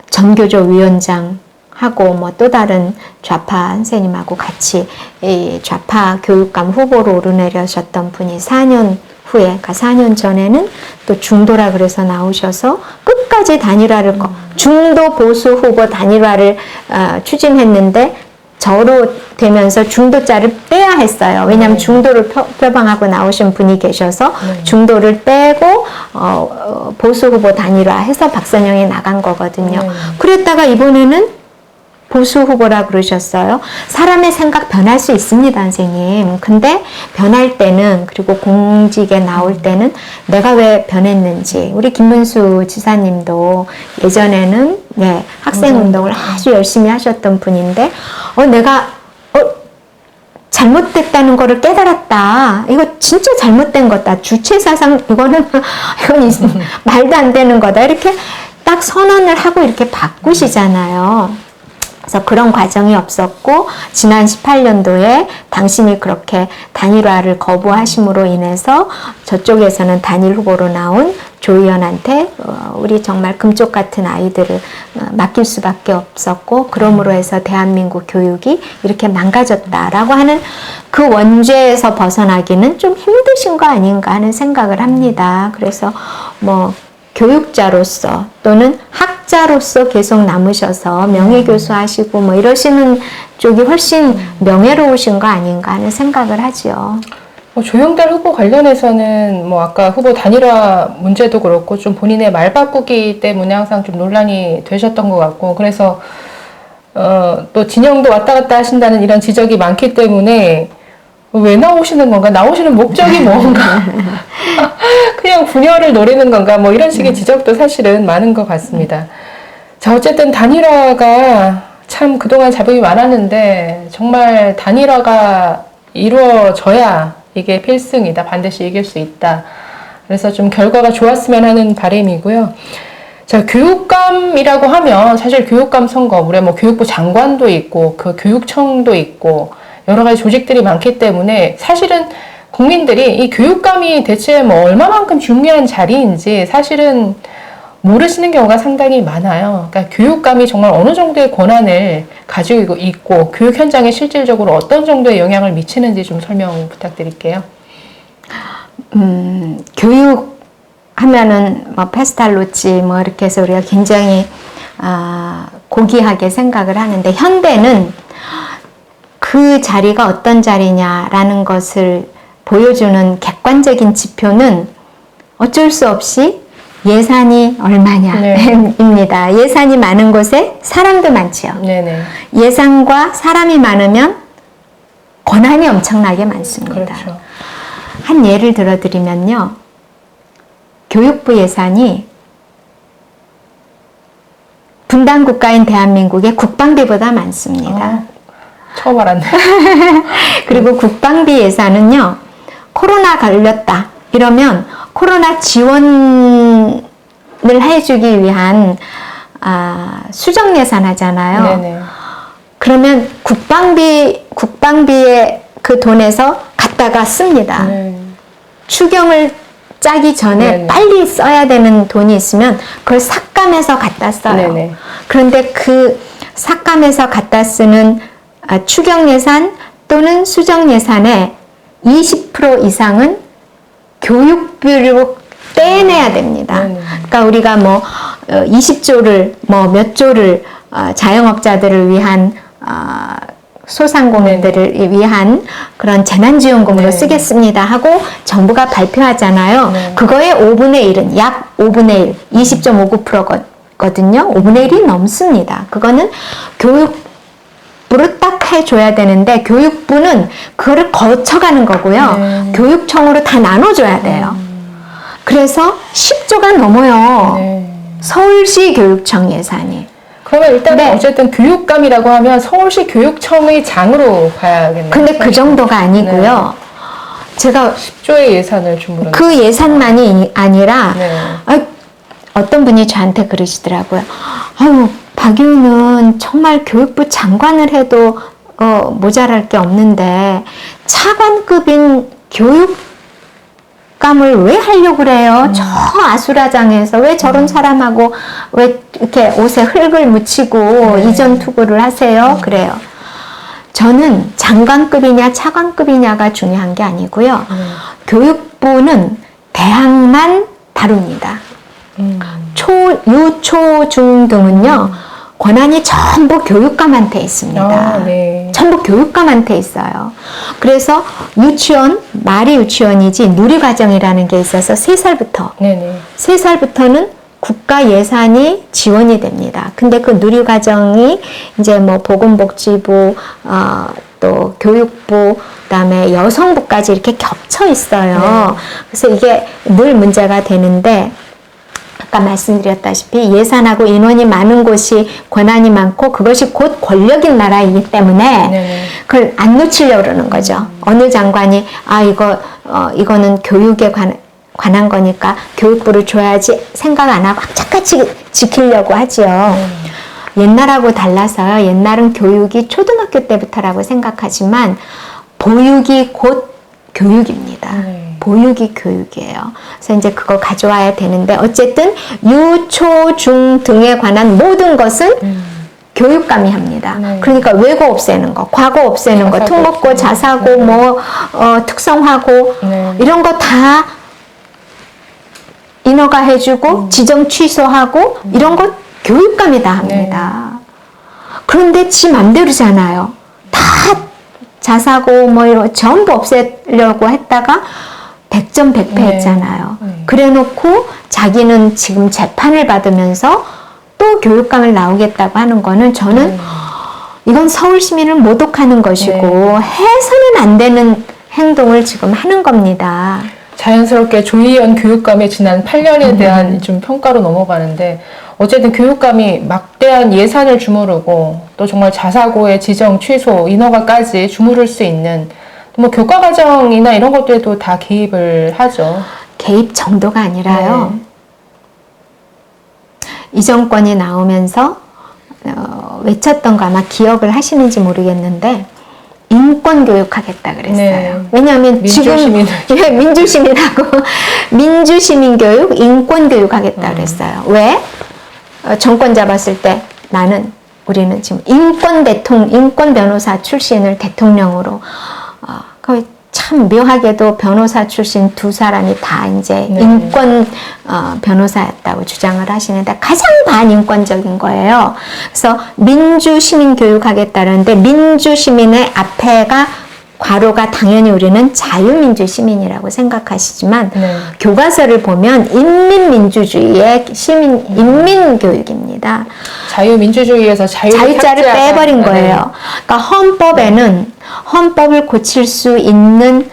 전교조 위원장하고 뭐 또 다른 좌파 선생님하고 같이 이 좌파 교육감 후보로 오르내려셨던 분이 4년 후에, 그러니까 4년 전에는 또 중도라 그래서 나오셔서 끝까지 단일화를 중도 보수 후보 단일화를 추진했는데 저로 되면서 중도자를 빼야 했어요. 왜냐하면 중도를 표방하고 나오신 분이 계셔서 중도를 빼고 보수 후보 단일화해서 박선영이 나간 거거든요. 그랬다가 이번에는 보수 후보라 그러셨어요. 사람의 생각 변할 수 있습니다, 선생님. 근데 변할 때는, 그리고 공직에 나올 때는 내가 왜 변했는지. 우리 김문수 지사님도 예전에는 학생 운동을 아주 열심히 하셨던 분인데 내가 잘못됐다는 거를 깨달았다. 이거 진짜 잘못된 거다. 주체사상 이건 말도 안 되는 거다. 이렇게 딱 선언을 하고 이렇게 바꾸시잖아요. 그래서 그런 과정이 없었고 지난 18년도에 당신이 그렇게 단일화를 거부하심으로 인해서 저쪽에서는 단일 후보로 나온 조 의원한테 우리 정말 금쪽 같은 아이들을 맡길 수밖에 없었고 그러므로 해서 대한민국 교육이 이렇게 망가졌다라고 하는 그 원죄에서 벗어나기는 좀 힘드신 거 아닌가 하는 생각을 합니다. 그래서 뭐 교육자로서 또는 학자로서 계속 남으셔서 명예교수 하시고 뭐 이러시는 쪽이 훨씬 명예로우신 거 아닌가 하는 생각을 하죠. 조영달 후보 관련해서는 뭐 아까 후보 단일화 문제도 그렇고 좀 본인의 말 바꾸기 때문에 항상 좀 논란이 되셨던 것 같고 그래서 또 진영도 왔다 갔다 하신다는 이런 지적이 많기 때문에 왜 나오시는 건가? 나오시는 목적이 뭔가? 그냥 분열을 노리는 건가? 뭐 이런 식의 지적도 사실은 많은 것 같습니다. 자, 어쨌든 단일화가 참 그동안 잡음이 많았는데 정말 단일화가 이루어져야 이게 필승이다. 반드시 이길 수 있다. 그래서 좀 결과가 좋았으면 하는 바람이고요. 자, 교육감이라고 하면 사실 교육감 선거, 우리 뭐 교육부 장관도 있고 그 교육청도 있고 여러 가지 조직들이 많기 때문에 사실은 국민들이 이 교육감이 대체 뭐 얼마만큼 중요한 자리인지 사실은 모르시는 경우가 상당히 많아요. 그러니까 교육감이 정말 어느 정도의 권한을 가지고 있고 교육 현장에 실질적으로 어떤 정도의 영향을 미치는지 좀 설명 부탁드릴게요. 교육 하면은 뭐 페스탈로치 뭐 이렇게 해서 우리가 굉장히 고귀하게 생각을 하는데 현대는 그 자리가 어떤 자리냐라는 것을 보여주는 객관적인 지표는 어쩔 수 없이 예산이 얼마냐입니다. 예산이 많은 곳에 사람도 많지요. 네네. 예산과 사람이 많으면 권한이 엄청나게 많습니다. 그렇죠. 한 예를 들어드리면요. 교육부 예산이 분단 국가인 대한민국의 국방비보다 많습니다. 처음 알았네. 그리고 국방비 예산은요. 코로나 걸렸다 이러면 코로나 지원을 해주기 위한 수정 예산 하잖아요. 네네. 그러면 국방비의 그 돈에서 갖다가 씁니다. 추경을 짜기 전에 네네. 빨리 써야 되는 돈이 있으면 그걸 삭감해서 갖다 써요. 네네. 그런데 그 삭감해서 갖다 쓰는 추경 예산 또는 수정 예산의 20% 이상은 교육비로 떼내야 됩니다. 그러니까 우리가 뭐 20조를 뭐 몇 조를 자영업자들을 위한 소상공인들을 위한 그런 재난지원금으로 쓰겠습니다 하고 정부가 발표하잖아요. 그거의 5분의 1은 약 5분의 1, 20.59%거든요. 5분의 1이 넘습니다. 그거는 교육부로 딱 해줘야 되는데 교육부는 그거를 거쳐가는 거고요. 교육청으로 다 나눠줘야 돼요. 그래서 10조가 넘어요. 서울시 교육청 예산이. 그러면 일단 어쨌든 교육감이라고 하면 서울시 교육청의 장으로 봐야겠네요. 근데 그 정도가 아니고요. 제가 10조의 예산을 주무르는 그 예산만이 아니라 어떤 분이 저한테 그러시더라고요. 아유, 박유는 정말 교육부 장관을 해도 모자랄 게 없는데 차관급인 교육감을 왜 하려고 그래요? 저 아수라장에서 왜 저런 사람하고 왜 이렇게 옷에 흙을 묻히고 이전 투구를 하세요? 그래요. 저는 장관급이냐 차관급이냐가 중요한 게 아니고요. 교육부는 대학만 다룹니다. 유, 초, 중 등은요. 권한이 전부 교육감한테 있습니다. 전부 교육감한테 있어요. 그래서 유치원, 말이 유치원이지 누리과정이라는 게 있어서 3살부터 네네. 3살부터는 국가 예산이 지원이 됩니다. 근데 그 누리과정이 이제 뭐 보건복지부, 또 교육부, 그다음에 여성부까지 이렇게 겹쳐 있어요. 그래서 이게 늘 문제가 되는데, 아까 말씀드렸다시피 예산하고 인원이 많은 곳이 권한이 많고 그것이 곧 권력인 나라이기 때문에 네네. 그걸 안 놓치려고 그러는 거죠. 어느 장관이 이거는 교육에 관한 거니까 교육부를 줘야지 생각 안 하고 착같이 지키려고 하지요. 옛날하고 달라서요. 옛날은 교육이 초등학교 때부터라고 생각하지만 보육이 곧 교육입니다. 보육이 교육이에요. 그래서 이제 그거 가져와야 되는데 어쨌든 유, 초, 중 등에 관한 모든 것은 교육감이 합니다. 그러니까 외고 없애는 거, 과거 없애는 거, 특목고, 자사고, 뭐 특성화고 이런 거 다 인허가 해주고 지정 취소하고 이런 거 교육감이 다 합니다. 그런데 지 맘대로잖아요. 다 자사고 뭐 이런 전부 없애려고 했다가 100점 100패 했잖아요. 그래놓고 자기는 지금 재판을 받으면서 또 교육감을 나오겠다고 하는 거는 저는 이건 서울 시민을 모독하는 것이고 해서는 안 되는 행동을 지금 하는 겁니다. 자연스럽게 조희연 교육감의 지난 8년에 대한 좀 평가로 넘어가는데 어쨌든 교육감이 막대한 예산을 주무르고 또 정말 자사고의 지정 취소, 인허가까지 주무를 수 있는 뭐 교과과정이나 이런 것들에도 다 개입을 하죠. 개입 정도가 아니라요. 이 정권이 나오면서 외쳤던 거 아마 기억을 하시는지 모르겠는데 인권 교육하겠다 그랬어요. 왜냐하면 지금 민주시민하고 민주시민 교육, 인권 교육하겠다 그랬어요. 왜? 정권 잡았을 때 우리는 지금 인권 변호사 출신을 대통령으로 참 묘하게도 변호사 출신 2사람이 다 이제 인권 변호사였다고 주장을 하시는데 가장 반인권적인 거예요. 그래서 민주시민 교육하겠다는데 민주시민의 앞에가 괄호가 당연히 우리는 자유민주시민이라고 생각하시지만 교과서를 보면 인민민주주의의 인민교육입니다. 자유민주주의에서 자유자를 빼버린 거예요. 그러니까 헌법을 고칠 수 있는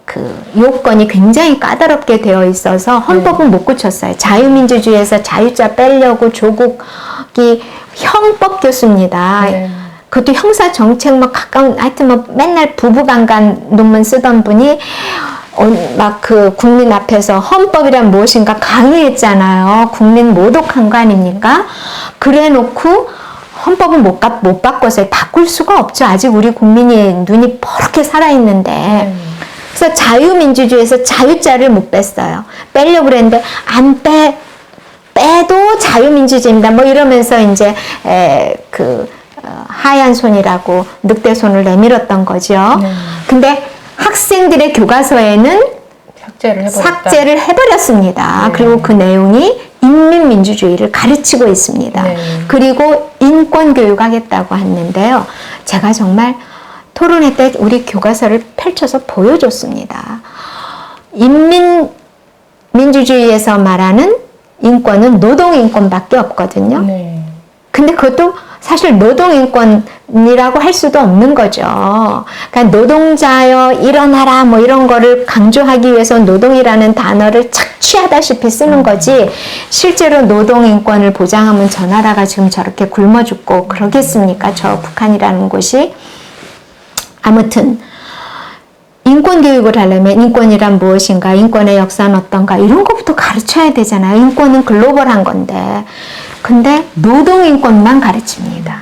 그 요건이 굉장히 까다롭게 되어 있어서 헌법은 못 고쳤어요. 자유민주주의에서 자유자 빼려고 조국이 형법 교수입니다. 그것도 형사정책 가까운 하여튼 맨날 부부간간 논문 쓰던 분이 막 그 국민 앞에서 헌법이란 무엇인가 강의했잖아요. 국민 모독한 거 아닙니까? 그래 놓고 헌법은 못 바꿔서 바꿀 수가 없죠. 아직 우리 국민이 눈이 퍼렇게 살아있는데. 그래서 자유민주주의에서 자유자를 못 뺐어요. 빼려고 그랬는데 빼도 자유민주주의입니다. 뭐 이러면서 이제 하얀 손이라고 늑대 손을 내밀었던 거죠. 근데 학생들의 교과서에는 삭제를 해버렸습니다. 그리고 그 내용이 인민민주주의를 가르치고 있습니다. 그리고 인권교육하겠다고 했는데요. 제가 정말 토론회 때 우리 교과서를 펼쳐서 보여줬습니다. 민주주의에서 말하는 인권은 노동인권밖에 없거든요. 근데 그것도 사실 노동인권이라고 할 수도 없는 거죠. 그러니까 노동자여 일어나라 뭐 이런 거를 강조하기 위해서 노동이라는 단어를 착취하다시피 쓰는 거지 실제로 노동인권을 보장하면 저 나라가 지금 저렇게 굶어 죽고 그러겠습니까? 저 북한이라는 곳이. 아무튼 인권교육을 하려면 인권이란 무엇인가, 인권의 역사는 어떤가 이런 것부터 가르쳐야 되잖아요. 인권은 글로벌한 건데. 근데 노동인권만 가르칩니다.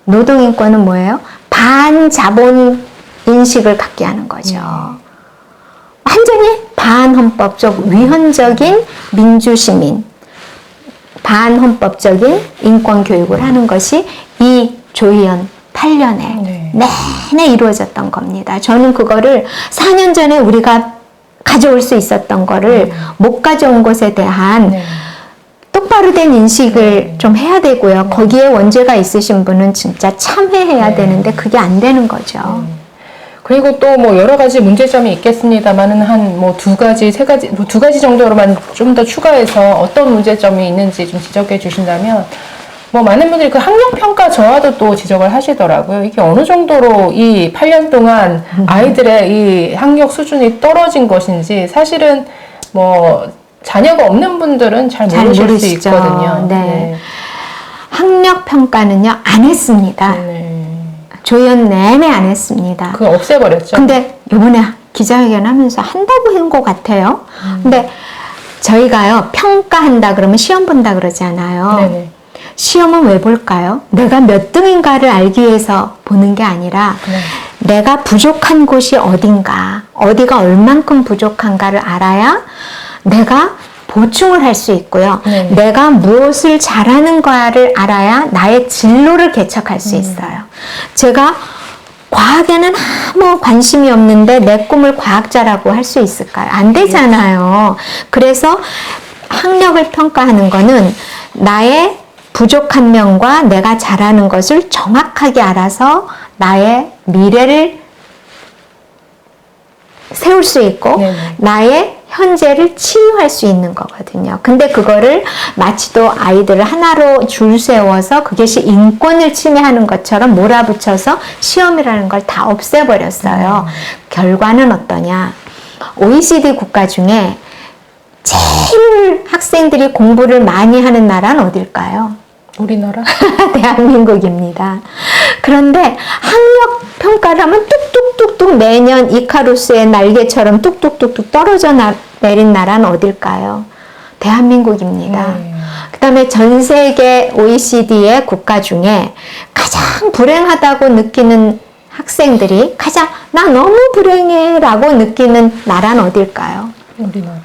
노동인권은 뭐예요? 반자본 인식을 갖게 하는 거죠. 완전히 반헌법적, 위헌적인 민주시민, 반헌법적인 인권교육을 하는 것이 이 조희연 8년에 내내 이루어졌던 겁니다. 저는 그거를 4년 전에 우리가 가져올 수 있었던 거를 못 가져온 것에 대한 또 똑바로 된 인식을 좀 해야 되고요. 거기에 원죄가 있으신 분은 진짜 참회해야 되는데 그게 안 되는 거죠. 그리고 또 뭐 여러 가지 문제점이 있겠습니다만은 한 뭐 두 가지, 세 가지, 뭐 두 가지 정도로만 좀 더 추가해서 어떤 문제점이 있는지 좀 지적해 주신다면, 뭐 많은 분들이 그 학력평가 저하도 또 지적을 하시더라고요. 이게 어느 정도로 이 8년 동안 아이들의 이 학력 수준이 떨어진 것인지, 사실은 뭐 자녀가 없는 분들은 잘 모르실 수 모르시죠. 있거든요. 네. 학력평가는요, 안 했습니다. 네. 조연 내내 안 했습니다. 그거 없애버렸죠. 근데 이번에 기자회견 하면서 한다고 한 것 같아요. 근데 저희가요, 평가한다 그러면 시험 본다 그러잖아요. 네네. 시험은 왜 볼까요? 내가 몇 등인가를 알기 위해서 보는 게 아니라 내가 부족한 곳이 어딘가, 어디가 얼만큼 부족한가를 알아야 내가 보충을 할 수 있고요. 내가 무엇을 잘하는가를 알아야 나의 진로를 개척할 수 있어요. 제가 과학에는 아무 관심이 없는데 내 꿈을 과학자라고 할 수 있을까요? 안 되잖아요. 그래서 학력을 평가하는 거는 나의 부족한 면과 내가 잘하는 것을 정확하게 알아서 나의 미래를 세울 수 있고 나의 현재를 치유할 수 있는 거거든요. 근데 그거를 마치도 아이들을 하나로 줄 세워서 그것이 인권을 침해하는 것처럼 몰아붙여서 시험이라는 걸 다 없애버렸어요. 결과는 어떠냐? OECD 국가 중에 제일 학생들이 공부를 많이 하는 나라는 어딜까요? 우리나라? 대한민국입니다. 그런데 학력 평가를 하면 뚝뚝뚝뚝 매년 이카루스의 날개처럼 뚝뚝뚝뚝 떨어져 내린 나라는 어딜까요? 대한민국입니다. 그 다음에 전 세계 OECD의 국가 중에 가장 불행하다고 느끼는 학생들이 나 너무 불행해 라고 느끼는 나라는 어딜까요? 우리나라.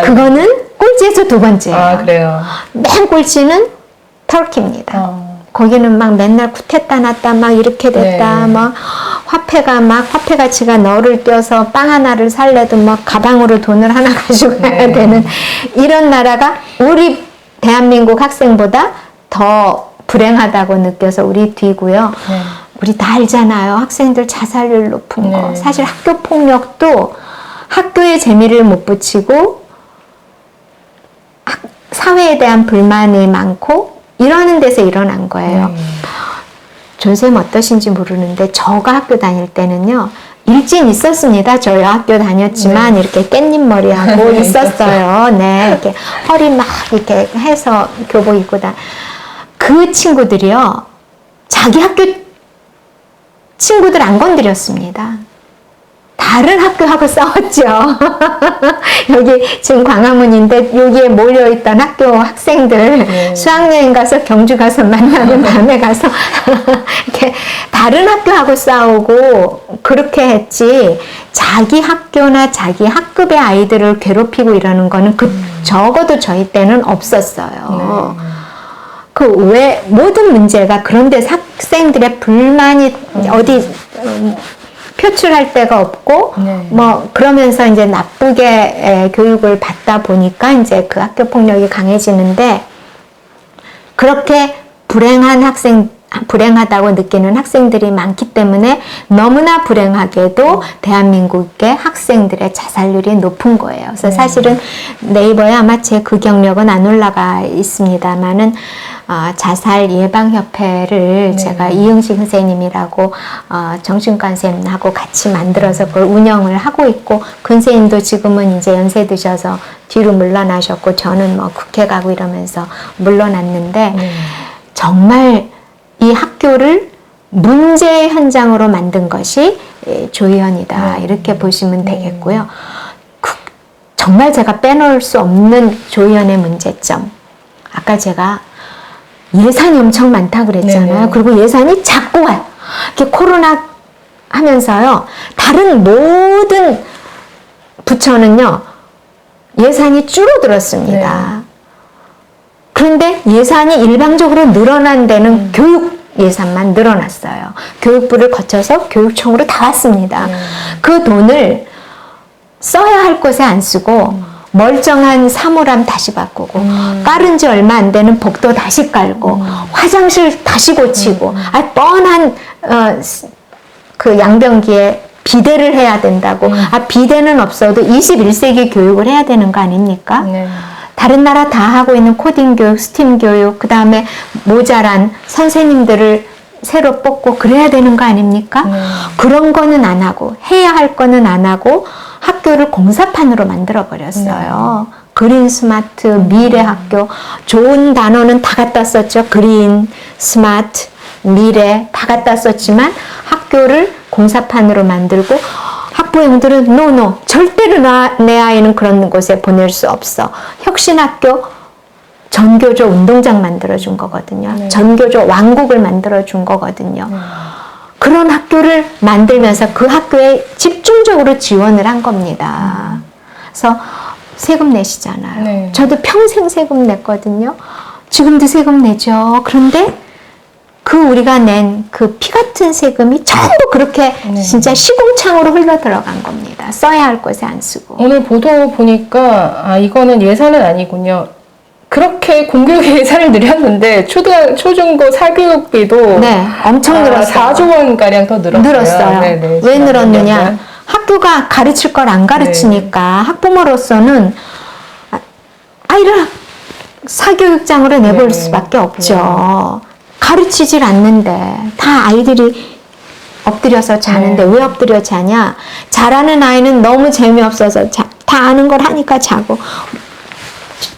그거는 꼴찌에서 두 번째예요. 아, 그래요? 맨 꼴찌는 터키입니다. 거기는 막 맨날 쿠데타 났다, 막 이렇게 됐다, 막 화폐 가치가 너를 떼어서 빵 하나를 살래도 막 가방으로 돈을 하나 가지고 가야 되는 이런 나라가 우리 대한민국 학생보다 더 불행하다고 느껴서 우리 뒤고요. 우리 다 알잖아요. 학생들 자살률 높은 거. 사실 학교 폭력도 학교에 재미를 못 붙이고 사회에 대한 불만이 많고 이러는 데서 일어난 거예요. 존쌤 어떠신지 모르는데 저가 학교 다닐 때는요. 일진 있었습니다. 저희 학교 다녔지만 이렇게 깻잎 머리하고 있었어요. 네, 이렇게 허리 막 이렇게 해서 교복 입고 그 친구들이요. 자기 학교 친구들 안 건드렸습니다. 다른 학교하고 싸웠죠. 여기 지금 광화문인데 여기에 몰려있던 학교 학생들 수학여행 가서 경주 가서 만나면 밤에 가서 이렇게 다른 학교하고 싸우고 그렇게 했지 자기 학교나 자기 학급의 아이들을 괴롭히고 이러는 거는 적어도 저희 때는 없었어요. 그 왜 모든 문제가 그런데 학생들의 불만이 어디 표출할 데가 없고 뭐 그러면서 이제 나쁘게 교육을 받다 보니까 이제 그 학교 폭력이 강해지는데 그렇게 불행하다고 느끼는 학생들이 많기 때문에 너무나 불행하게도 대한민국의 학생들의 자살률이 높은 거예요. 그래서 사실은 네이버에 아마 제 그 경력은 안 올라가 있습니다만은 자살 예방협회를 제가 이응식 선생님이라고 정신과 선생님하고 같이 만들어서 그걸 운영을 하고 있고 그 선생님도 지금은 이제 연세 드셔서 뒤로 물러나셨고 저는 뭐 국회 가고 이러면서 물러났는데 정말 이 학교를 문제 현장으로 만든 것이 조희연이다 이렇게 보시면 되겠고요. 정말 제가 빼놓을 수 없는 조희연의 문제점 아까 제가 예산이 엄청 많다 그랬잖아요. 그리고 예산이 자꾸 와요. 이렇게 코로나 하면서요. 다른 모든 부처는요. 예산이 줄어들었습니다. 그런데 예산이 일방적으로 늘어난 데는 교육 예산만 늘어났어요. 교육부를 거쳐서 교육청으로 다 왔습니다. 그 돈을 써야 할 곳에 안 쓰고 멀쩡한 사물함 다시 바꾸고 깔은 지 얼마 안 되는 복도 다시 깔고 화장실 다시 고치고 뻔한 그 양변기에 비대를 해야 된다고 비대는 없어도 21세기 교육을 해야 되는 거 아닙니까? 네. 다른 나라 다 하고 있는 코딩 교육, 스팀 교육, 그 다음에 모자란 선생님들을 새로 뽑고 그래야 되는 거 아닙니까? 그런 거는 안 하고 해야 할 거는 안 하고 학교를 공사판으로 만들어 버렸어요. 그린 스마트, 미래 학교, 좋은 단어는 다 갖다 썼죠. 그린, 스마트, 미래 다 갖다 썼지만 학교를 공사판으로 만들고 학부형들은 노 절대로 내 아이는 그런 곳에 보낼 수 없어. 혁신학교 전교조 운동장 만들어준 거거든요. 네. 전교조 왕국을 만들어준 거거든요. 그런 학교를 만들면서 그 학교에 집중적으로 지원을 한 겁니다. 그래서 세금 내시잖아요. 네. 저도 평생 세금 냈거든요. 지금도 세금 내죠. 그런데 그 우리가 낸 그 피 같은 세금이 전부 그렇게 네. 진짜 시궁창으로 흘러 들어간 겁니다. 써야 할 곳에 안 쓰고. 오늘 보도 보니까 이거는 예산은 아니군요. 그렇게 공교육 예산을 늘렸는데 초중고 사교육비도 네, 엄청 늘었어요. 4조 원 가량 더 늘었어요. 네네, 왜 늘었느냐? 학교가 가르칠 걸 안 가르치니까 학부모로서는 아이를 사교육장으로 내볼 네. 수밖에 없죠. 가르치질 않는데 다 아이들이 엎드려서 자는데 왜 엎드려 자냐? 잘하는 아이는 너무 재미없어서 다 아는 걸 하니까 자고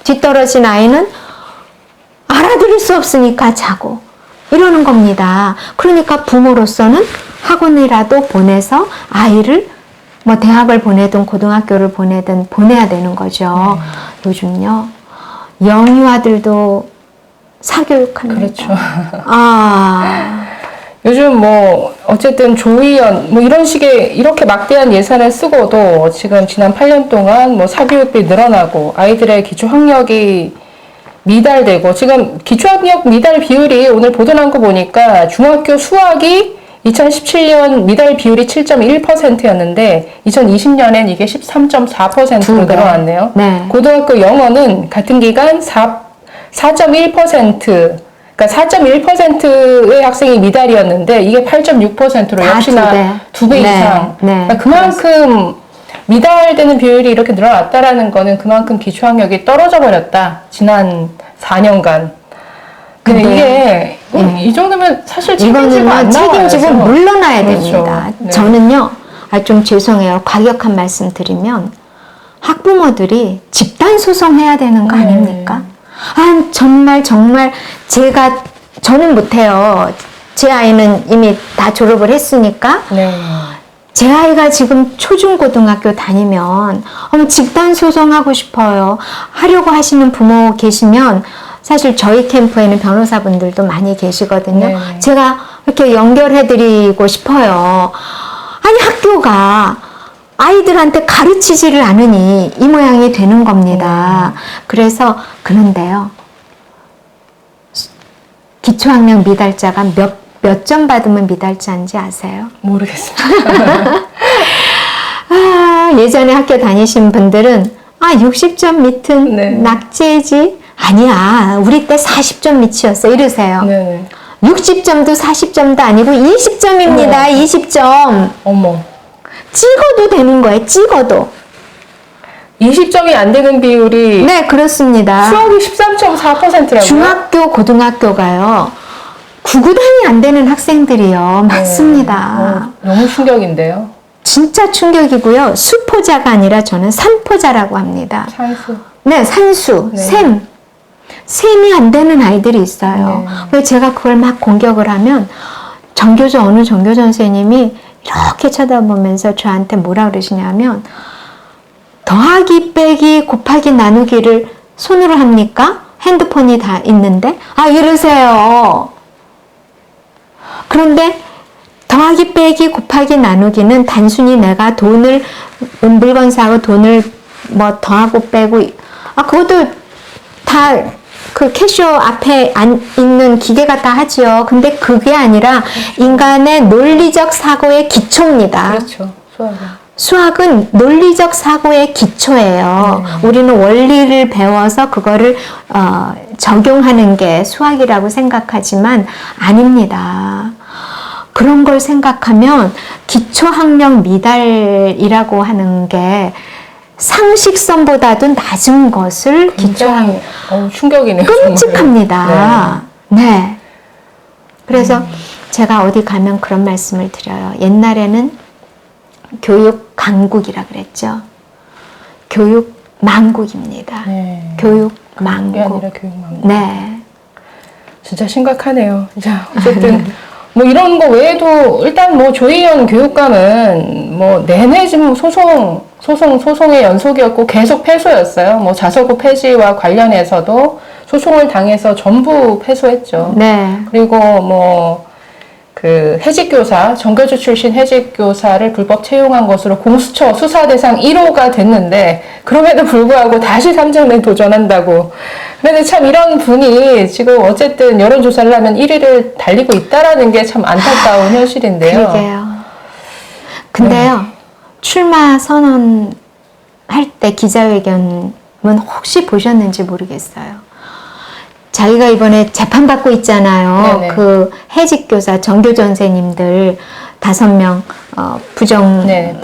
뒤떨어진 아이는 알아들을 수 없으니까 자고 이러는 겁니다. 그러니까 부모로서는 학원이라도 보내서 아이를 뭐 대학을 보내든 고등학교를 보내든 보내야 되는 거죠. 요즘요. 영유아들도 사교육합니다. 그렇죠. 요즘 뭐 어쨌든 조의원 뭐 이런 식의 이렇게 막대한 예산을 쓰고도 지금 지난 8년 동안 뭐 사교육비 늘어나고 아이들의 기초학력이 미달되고 지금 기초학력 미달 비율이 오늘 보도 난 거 보니까 중학교 수학이 2017년 미달 비율이 7.1%였는데 2020년엔 이게 13.4%로 늘어났네요. 네. 고등학교 영어는 같은 기간 4.1%, 그러니까 4.1%의 학생이 미달이었는데 이게 8.6%로 역시나 두 배 네, 이상. 네. 그러니까 그만큼 미달되는 비율이 이렇게 늘어났다라는 거는 그만큼 기초학력이 떨어져 버렸다. 지난 4년간. 근데 이게 이 정도면 사실 책임지고 안 책임지고 나와야죠. 물러나야 그렇죠. 됩니다. 네. 저는요, 좀 죄송해요. 과격한 말씀 드리면 학부모들이 집단 소송해야 되는 거 아닙니까? 정말 저는 못해요. 제 아이는 이미 다 졸업을 했으니까. 네. 제 아이가 지금 초중고등학교 다니면 집단 소송하고 싶어요. 하려고 하시는 부모 계시면 사실 저희 캠프에는 변호사분들도 많이 계시거든요. 네. 제가 이렇게 연결해드리고 싶어요. 아니 학교가 아이들한테 가르치지를 않으니 이 모양이 되는 겁니다. 그래서 그런데요. 기초학력 미달자가 몇 점 받으면 미달자인지 아세요? 모르겠습니다. 예전에 학교 다니신 분들은 60점 밑은 네. 낙제지? 아니야. 우리 때 40점 밑이었어. 이러세요. 네. 60점도 40점도 아니고 20점입니다. 20점. 어머. 찍어도 되는 거예요. 찍어도. 20점이 안 되는 비율이 네, 그렇습니다. 수학이 13.4%라고요? 중학교, 고등학교가요. 구구단이 안 되는 학생들이요. 많습니다. 너무 충격인데요. 진짜 충격이고요. 수포자가 아니라 저는 산포자라고 합니다. 찬스. 네, 산수, 네. 셈이 안 되는 아이들이 있어요. 네. 그래서 제가 그걸 막 공격을 하면 어느 전교조 선생님이 이렇게 쳐다보면서 저한테 뭐라 그러시냐면 더하기, 빼기, 곱하기, 나누기를 손으로 합니까? 핸드폰이 다 있는데? 이러세요. 그런데 더하기, 빼기, 곱하기, 나누기는 단순히 내가 물건 사고 돈을 뭐 더하고 빼고, 그것도 다 그 캐쇼 앞에 있는 기계가 다 하지요. 근데 그게 아니라 인간의 논리적 사고의 기초입니다. 그렇죠. 수학은. 수학은 논리적 사고의 기초예요. 우리는 원리를 배워서 그거를 적용하는 게 수학이라고 생각하지만 아닙니다. 그런 걸 생각하면 기초학력 미달이라고 하는 게 상식선보다도 낮은 것을 굉장히 충격이네요. 끔찍합니다. 네. 그래서 제가 어디 가면 그런 말씀을 드려요. 옛날에는 교육 강국이라 그랬죠. 교육 망국입니다. 네. 교육 그게 망국. 아니라 교육 망국. 네. 진짜 심각하네요. 자, 어쨌든 뭐 이런 거 외에도 일단 뭐 조희연 교육감은 뭐 내내 지금 소송의 연속이었고 계속 패소였어요. 뭐 자서고 폐지와 관련해서도 소송을 당해서 전부 패소했죠. 네. 그리고 뭐 그 해직교사, 정교조 출신 해직교사를 불법 채용한 것으로 공수처 수사 대상 1호가 됐는데 그럼에도 불구하고 다시 3장내 도전한다고. 그런데 참 이런 분이 지금 어쨌든 여론조사를 하면 1위를 달리고 있다라는 게 참 안타까운 현실인데요. 그러게요. 근데요, 출마 선언할 때 기자회견은 혹시 보셨는지 모르겠어요. 자기가 이번에 재판받고 있잖아요. 네네. 그 해직교사, 정교조 선생님들 5명 부정으로 네,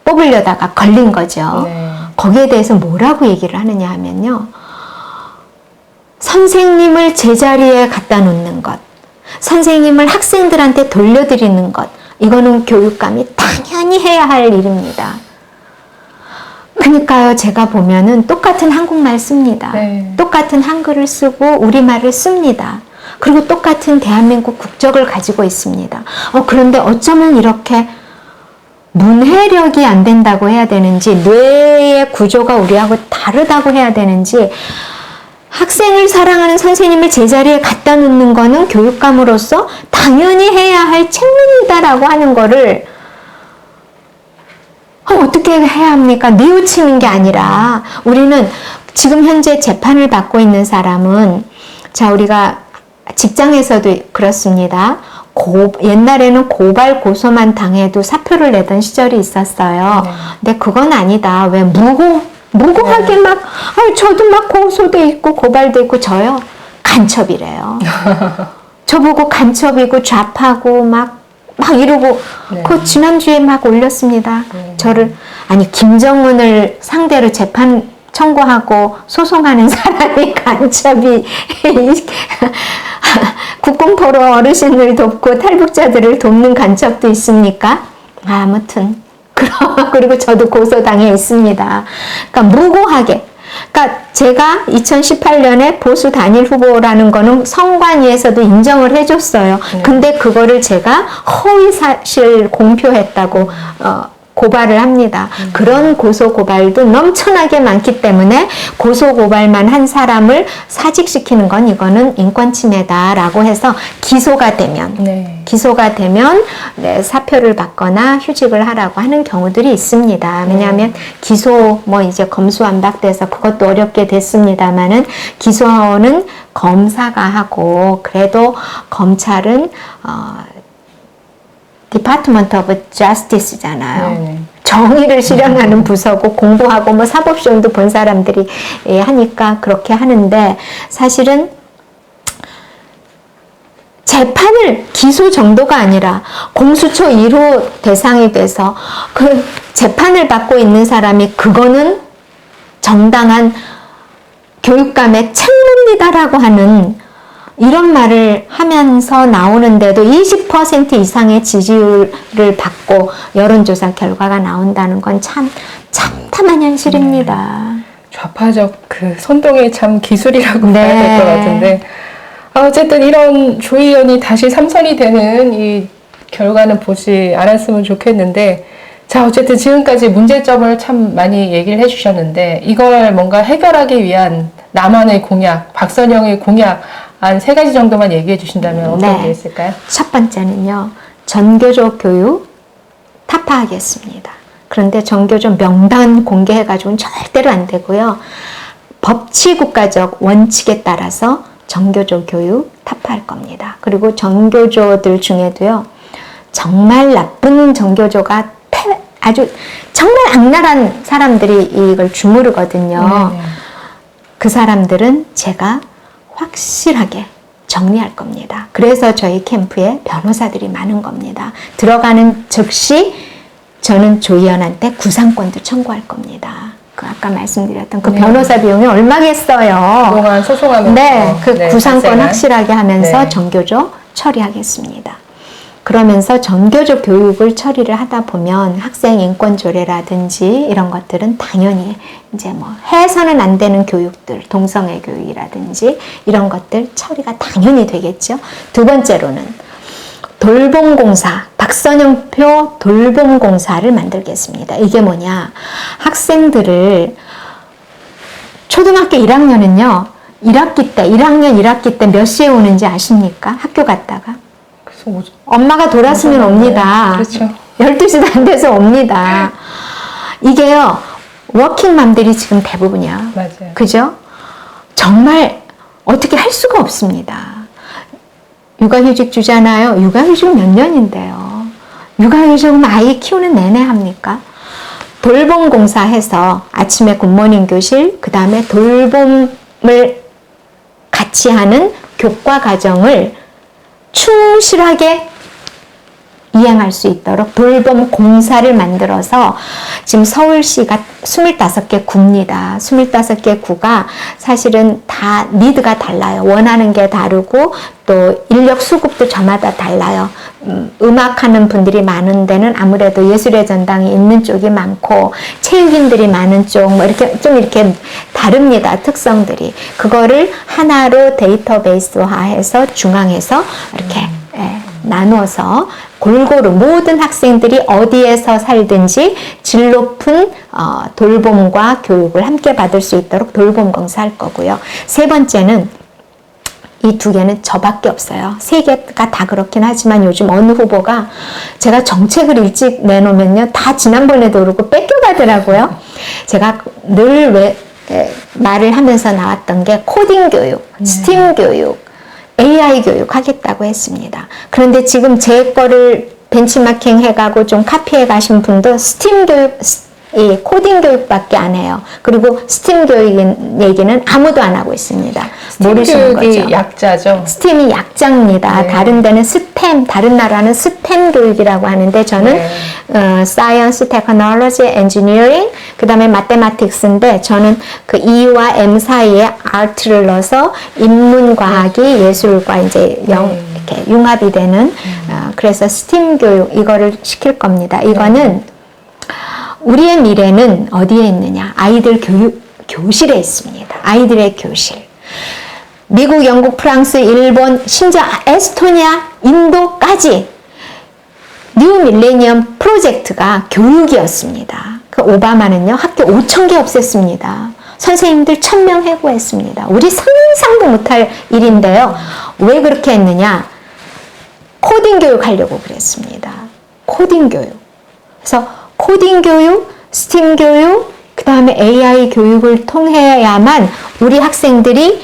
뽑으려다가 걸린 거죠. 네. 거기에 대해서 뭐라고 얘기를 하느냐 하면요. 선생님을 제자리에 갖다 놓는 것, 선생님을 학생들한테 돌려드리는 것, 이거는 교육감이 당연히 해야 할 일입니다. 그러니까요, 제가 보면은 똑같은 한국말 씁니다. 네. 똑같은 한글을 쓰고 우리말을 씁니다. 그리고 똑같은 대한민국 국적을 가지고 있습니다. 그런데 어쩌면 이렇게 문해력이 안 된다고 해야 되는지, 뇌의 구조가 우리하고 다르다고 해야 되는지, 학생을 사랑하는 선생님을 제자리에 갖다 놓는 거는 교육감으로서 당연히 해야 할 책무이다라고 하는 거를 어떻게 해야 합니까? 뉘우치는 게 아니라 우리는 지금 현재 재판을 받고 있는 사람은, 자, 우리가 직장에서도 그렇습니다. 옛날에는 고발 고소만 당해도 사표를 내던 시절이 있었어요. 근데 그건 아니다. 왜 무고하게 막 저도 막 고소돼 있고 고발돼 있고. 저요 간첩이래요. 저보고 간첩이고 좌파고 막 이러고. 그 지난주에 막 올렸습니다. 저를, 아니 김정은을 상대로 재판 청구하고 소송하는 사람이 간첩이 국공포로 어르신을 돕고 탈북자들을 돕는 간첩도 있습니까? 아무튼 그리고 저도 고소당해 있습니다. 그러니까 무고하게. 그러니까 제가 2018년에 보수 단일 후보라는 거는 선관위에서도 인정을 해줬어요. 근데 그거를 제가 허위 사실 공표했다고 고발을 합니다. 그런 고소 고발도 넘쳐나게 많기 때문에 고소 고발만 한 사람을 사직시키는 건 이거는 인권 침해다라고 해서 기소가 되면 네, 사표를 받거나 휴직을 하라고 하는 경우들이 있습니다. 왜냐하면 기소 이제 검수완박돼서 그것도 어렵게 됐습니다만은 기소는 검사가 하고, 그래도 검찰은 디파트먼트 오브 저스티스잖아요. 정의를 실현하는 부서고, 공부하고 사법시험도 본 사람들이 하니까 그렇게 하는데, 사실은 재판을 기소 정도가 아니라 공수처 1호 대상이 돼서 그 재판을 받고 있는 사람이 그거는 정당한 교육감의 책무입니다라고 하는 이런 말을 하면서 나오는데도 20% 이상의 지지율을 받고 여론조사 결과가 나온다는 건 참 참담한 현실입니다. 좌파적 그 선동이 참 기술이라고 봐야 될 것 같은데, 어쨌든 이런 조희연이 다시 3선이 되는 이 결과는 보지 않았으면 좋겠는데, 자, 어쨌든 지금까지 문제점을 참 많이 얘기를 해주셨는데, 이걸 뭔가 해결하기 위한 나만의 공약, 박선영의 공약, 한 3가지 정도만 얘기해 주신다면 어떤 게 있을까요? 첫 번째는요, 전교조 교육 타파하겠습니다. 그런데 전교조 명단 공개해가지고는 절대로 안 되고요. 법치국가적 원칙에 따라서 전교조 교육 타파할 겁니다. 그리고 전교조들 중에도요, 정말 나쁜 정교조가 아주 정말 악랄한 사람들이 이걸 주무르거든요. 네. 그 사람들은 제가 확실하게 정리할 겁니다. 그래서 저희 캠프에 변호사들이 많은 겁니다. 들어가는 즉시 저는 조희연한테 구상권도 청구할 겁니다. 그 아까 말씀드렸던 그 네. 변호사 비용이 얼마겠어요. 그동안 소송하면서 네, 그 구상권 발생한. 확실하게 하면서 네. 정교조 처리하겠습니다. 그러면서 정교조 교육을 처리를 하다 보면 학생 인권 조례라든지 이런 것들은 당연히 이제 뭐 해서는 안 되는 교육들, 동성애 교육이라든지 이런 것들 처리가 당연히 되겠죠. 두 번째로는 돌봄공사, 박선영표 돌봄공사를 만들겠습니다. 이게 뭐냐? 학생들을 초등학교 1학년은요, 1학년 1학기 때 몇 시에 오는지 아십니까? 학교 갔다가. 엄마가 돌아서면 옵니다. 그렇죠. 12시도 안 돼서 옵니다. 이게요, 워킹맘들이 지금 대부분이야. 맞아요. 그죠? 정말 어떻게 할 수가 없습니다. 육아휴직 주잖아요. 육아휴직 몇 년인데요. 육아휴직은 아이 키우는 내내 합니까? 돌봄공사 해서 아침에 굿모닝 교실, 그 다음에 돌봄을 같이 하는 교과 과정을 충실하게 이행할 수 있도록 돌봄 공사를 만들어서 지금 서울시가 25개 구입니다. 25개 구가 사실은 다 니드가 달라요. 원하는 게 다르고 또 인력 수급도 저마다 달라요. 음악하는 분들이 많은 데는 아무래도 예술의 전당이 있는 쪽이 많고 체육인들이 많은 쪽 뭐 이렇게 좀 이렇게 다릅니다. 특성들이. 그거를 하나로 데이터베이스화해서 중앙에서 이렇게 나누어서 골고루 모든 학생들이 어디에서 살든지 질 높은 돌봄과 교육을 함께 받을 수 있도록 돌봄공사 할 거고요. 세 번째는 이 두 개는 저밖에 없어요. 세 개가 다 그렇긴 하지만 요즘 어느 후보가 제가 정책을 일찍 내놓으면요 다 지난번에도 그러고 뺏겨가더라고요. 제가 늘 말을 하면서 나왔던 게 코딩 교육, 스팀 교육, AI 교육 하겠다고 했습니다. 그런데 지금 제 거를 벤치마킹 해가고 좀 카피해 가신 분도 스팀 교육, 이 코딩 교육밖에 안 해요. 그리고 스팀 교육 얘기는 아무도 안 하고 있습니다. 모르시는 거죠. 약자죠. 스팀이 약자입니다. 네. 다른 데는 스템, 다른 나라는 스템 교육이라고 하는데 저는 Science, Technology, Engineering, 그 다음에 Mathematics인데 저는 그 E와 M 사이에 Art를 넣어서 인문과학이 예술과 이제 이렇게 융합이 되는 그래서 스팀 교육 이거를 시킬 겁니다. 이거는 우리의 미래는 어디에 있느냐? 아이들 교실에 있습니다. 아이들의 교실. 미국, 영국, 프랑스, 일본, 심지어 에스토니아, 인도까지 뉴 밀레니엄 프로젝트가 교육이었습니다. 그 오바마는요, 학교 5,000개 없앴습니다. 선생님들 1,000명 해고했습니다. 우리 상상도 못할 일인데요. 왜 그렇게 했느냐? 코딩 교육 하려고 그랬습니다. 코딩 교육. 그래서 코딩 교육, 스팀 교육, 그 다음에 AI 교육을 통해야만 우리 학생들이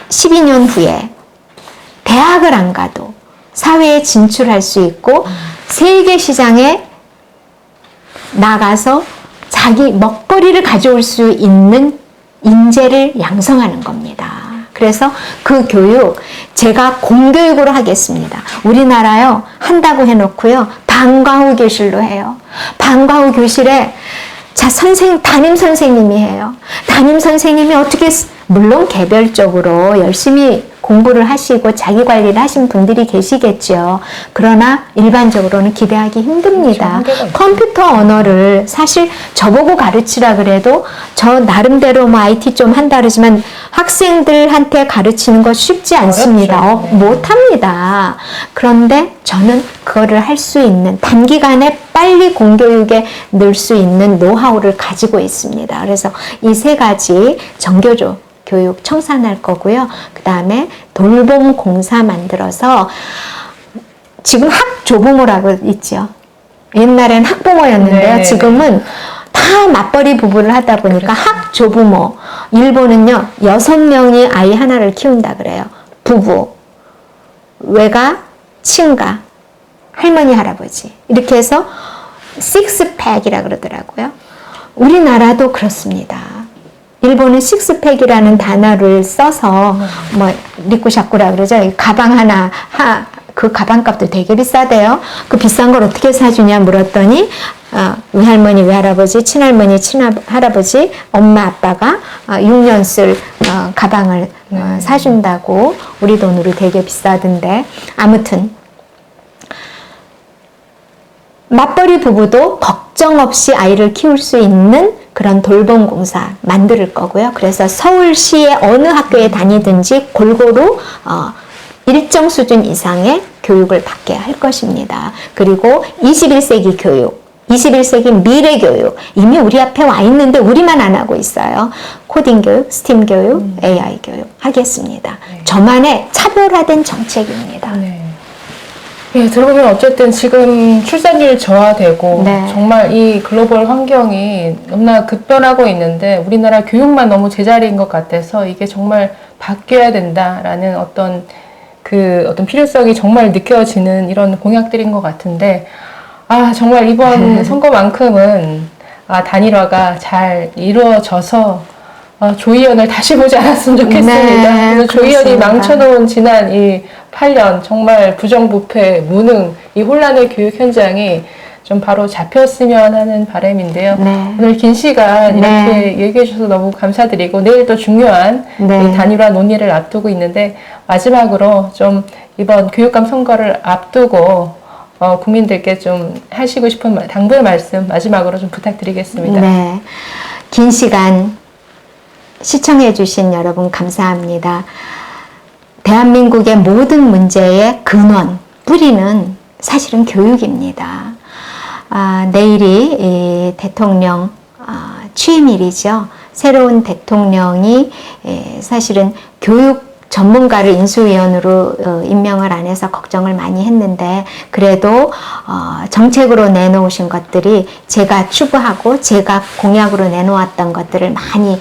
12년 후에 대학을 안 가도 사회에 진출할 수 있고 세계 시장에 나가서 자기 먹거리를 가져올 수 있는 인재를 양성하는 겁니다. 그래서 그 교육 제가 공교육으로 하겠습니다. 우리나라요 한다고 해놓고요 방과 후 교실로 해요. 방과 후 교실에 담임 선생님이 해요. 담임 선생님이 어떻게 물론 개별적으로 열심히 공부를 하시고 자기 관리를 하신 분들이 계시겠죠. 그러나 일반적으로는 기대하기 힘듭니다. 컴퓨터 언어를 사실 저보고 가르치라 그래도 저 나름대로 뭐 IT 좀 한다 그러지만 학생들한테 가르치는 거 쉽지 않습니다. 못합니다. 그런데 저는 그거를 할 수 있는 단기간에 빨리 공교육에 넣을 수 있는 노하우를 가지고 있습니다. 그래서 이 세 가지 정교조 교육 청산할 거고요. 그 다음에 돌봄 공사 만들어서 지금 학조부모라고 있죠. 옛날엔 학부모였는데요. 네네. 지금은 다 맞벌이 부부를 하다 보니까 그렇죠. 학조부모. 일본은요. 6명이 아이 하나를 키운다 그래요. 부부, 외가, 친가. 할머니, 할아버지. 이렇게 해서 식스팩이라 그러더라고요. 우리나라도 그렇습니다. 일본은 식스팩이라는 단어를 써서 뭐 리쿠샤쿠라 그러죠. 가방 하나, 그 가방값도 되게 비싸대요. 그 비싼 걸 어떻게 사주냐 물었더니 외할머니, 외할아버지, 친할머니, 친할아버지, 엄마, 아빠가 6년 쓸 가방을 사준다고. 우리 돈으로 되게 비싸던데. 아무튼 맞벌이 부부도 걱정 없이 아이를 키울 수 있는 그런 돌봄 공사 만들 거고요. 그래서 서울시의 어느 학교에 다니든지 골고루 일정 수준 이상의 교육을 받게 할 것입니다. 그리고 21세기 교육, 21세기 미래 교육 이미 우리 앞에 와 있는데 우리만 안 하고 있어요. 코딩 교육, 스팀 교육, AI 교육 하겠습니다. 네. 저만의 차별화된 정책입니다. 네. 예, 들어보면 어쨌든 지금 출산율 저하되고 네. 정말 이 글로벌 환경이 너무나 급변하고 있는데 우리나라 교육만 너무 제자리인 것 같아서 이게 정말 바뀌어야 된다라는 어떤 필요성이 정말 느껴지는 이런 공약들인 것 같은데 정말 이번 선거만큼은 단일화가 잘 이루어져서 조의원을 다시 보지 않았으면 좋겠습니다. 네, 그래서 조의원이 그렇습니다. 망쳐놓은 지난 이 8년 정말 부정부패, 무능, 이 혼란의 교육 현장이 좀 바로 잡혔으면 하는 바람인데요. 네. 오늘 긴 시간 이렇게 네. 얘기해 주셔서 너무 감사드리고 내일 또 중요한 네. 이 단일화 논의를 앞두고 있는데 마지막으로 좀 이번 교육감 선거를 앞두고 국민들께 좀 하시고 싶은 당부의 말씀 마지막으로 좀 부탁드리겠습니다. 네. 긴 시간 시청해 주신 여러분 감사합니다. 대한민국의 모든 문제의 근원, 뿌리는 사실은 교육입니다. 내일이 이 대통령 취임일이죠. 새로운 대통령이 사실은 교육 전문가를 인수위원으로 임명을 안 해서 걱정을 많이 했는데 그래도 정책으로 내놓으신 것들이 제가 추구하고 제가 공약으로 내놓았던 것들을 많이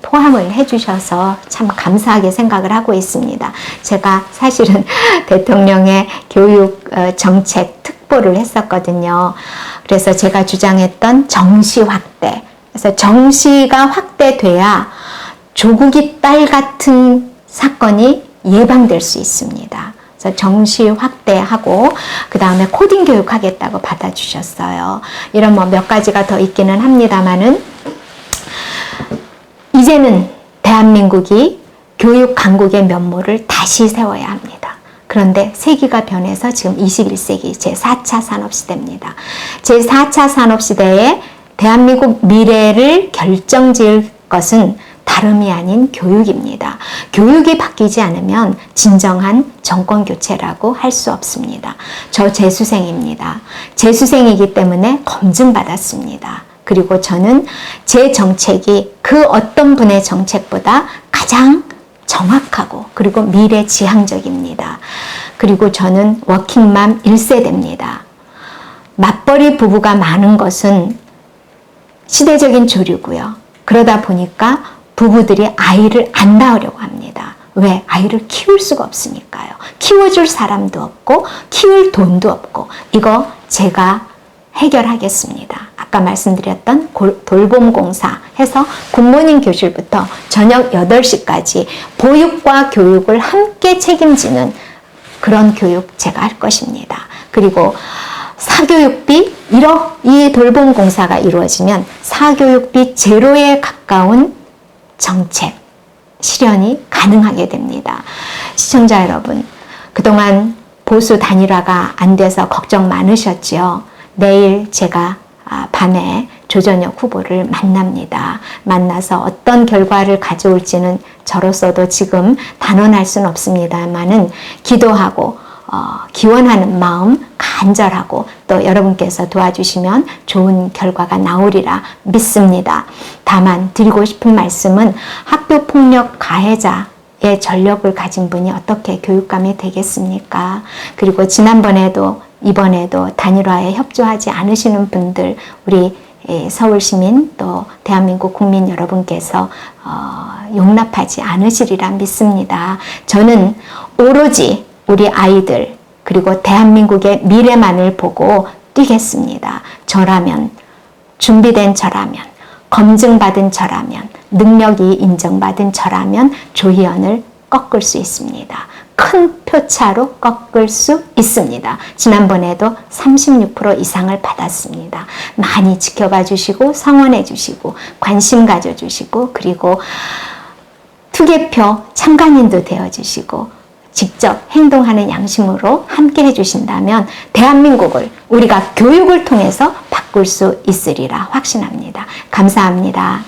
포함을 해주셔서 참 감사하게 생각을 하고 있습니다. 제가 사실은 대통령의 교육 정책 특보를 했었거든요. 그래서 제가 주장했던 정시 확대. 그래서 정시가 확대돼야 조국이 딸 같은 사건이 예방될 수 있습니다. 그래서 정시 확대하고 그 다음에 코딩 교육하겠다고 받아주셨어요. 이런 몇 가지가 더 있기는 합니다만은 이제는 대한민국이 교육 강국의 면모를 다시 세워야 합니다. 그런데 세기가 변해서 지금 21세기 제4차 산업시대입니다. 제4차 산업시대에 대한민국 미래를 결정지을 것은 다름이 아닌 교육입니다. 교육이 바뀌지 않으면 진정한 정권 교체라고 할 수 없습니다. 저 재수생입니다. 재수생이기 때문에 검증받았습니다. 그리고 저는 제 정책이 그 어떤 분의 정책보다 가장 정확하고 그리고 미래지향적입니다. 그리고 저는 워킹맘 1세대입니다. 맞벌이 부부가 많은 것은 시대적인 조류고요. 그러다 보니까 부부들이 아이를 안 낳으려고 합니다. 왜? 아이를 키울 수가 없으니까요. 키워줄 사람도 없고 키울 돈도 없고 이거 제가 해결하겠습니다. 아까 말씀드렸던 돌봄 공사 해서 굿모닝 교실부터 저녁 8시까지 보육과 교육을 함께 책임지는 그런 교육 제가 할 것입니다. 그리고 사교육비 이 돌봄 공사가 이루어지면 사교육비 제로에 가까운 정책 실현이 가능하게 됩니다. 시청자 여러분, 그동안 보수 단일화가 안 돼서 걱정 많으셨죠? 내일 제가 밤에 조전혁 후보를 만납니다. 만나서 어떤 결과를 가져올지는 저로서도 지금 단언할 수는 없습니다만은 기도하고 기원하는 마음 간절하고 또 여러분께서 도와주시면 좋은 결과가 나오리라 믿습니다. 다만 드리고 싶은 말씀은 학교폭력 가해자의 전력을 가진 분이 어떻게 교육감이 되겠습니까? 그리고 지난번에도 이번에도 단일화에 협조하지 않으시는 분들 우리 서울시민 또 대한민국 국민 여러분께서 용납하지 않으시리라 믿습니다. 저는 오로지 우리 아이들 그리고 대한민국의 미래만을 보고 뛰겠습니다. 저라면, 준비된 저라면, 검증받은 저라면, 능력이 인정받은 저라면 조희연을 꺾을 수 있습니다. 큰 표차로 꺾을 수 있습니다. 지난번에도 36% 이상을 받았습니다. 많이 지켜봐 주시고 성원해 주시고 관심 가져 주시고 그리고 투개표 참관인도 되어 주시고 직접 행동하는 양심으로 함께 해주신다면 대한민국을 우리가 교육을 통해서 바꿀 수 있으리라 확신합니다. 감사합니다.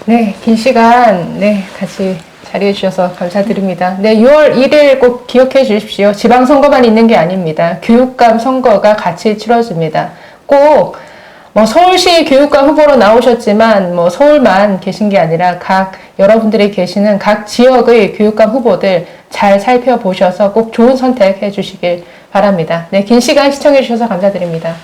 네, 긴 시간 같이 자리해 주셔서 감사드립니다. 네, 6월 1일 꼭 기억해 주십시오. 지방선거만 있는 게 아닙니다. 교육감 선거가 같이 치러집니다. 꼭 서울시 교육감 후보로 나오셨지만 서울만 계신 게 아니라 여러분들이 계시는 각 지역의 교육감 후보들 잘 살펴보셔서 꼭 좋은 선택해 주시길 바랍니다. 네, 긴 시간 시청해 주셔서 감사드립니다.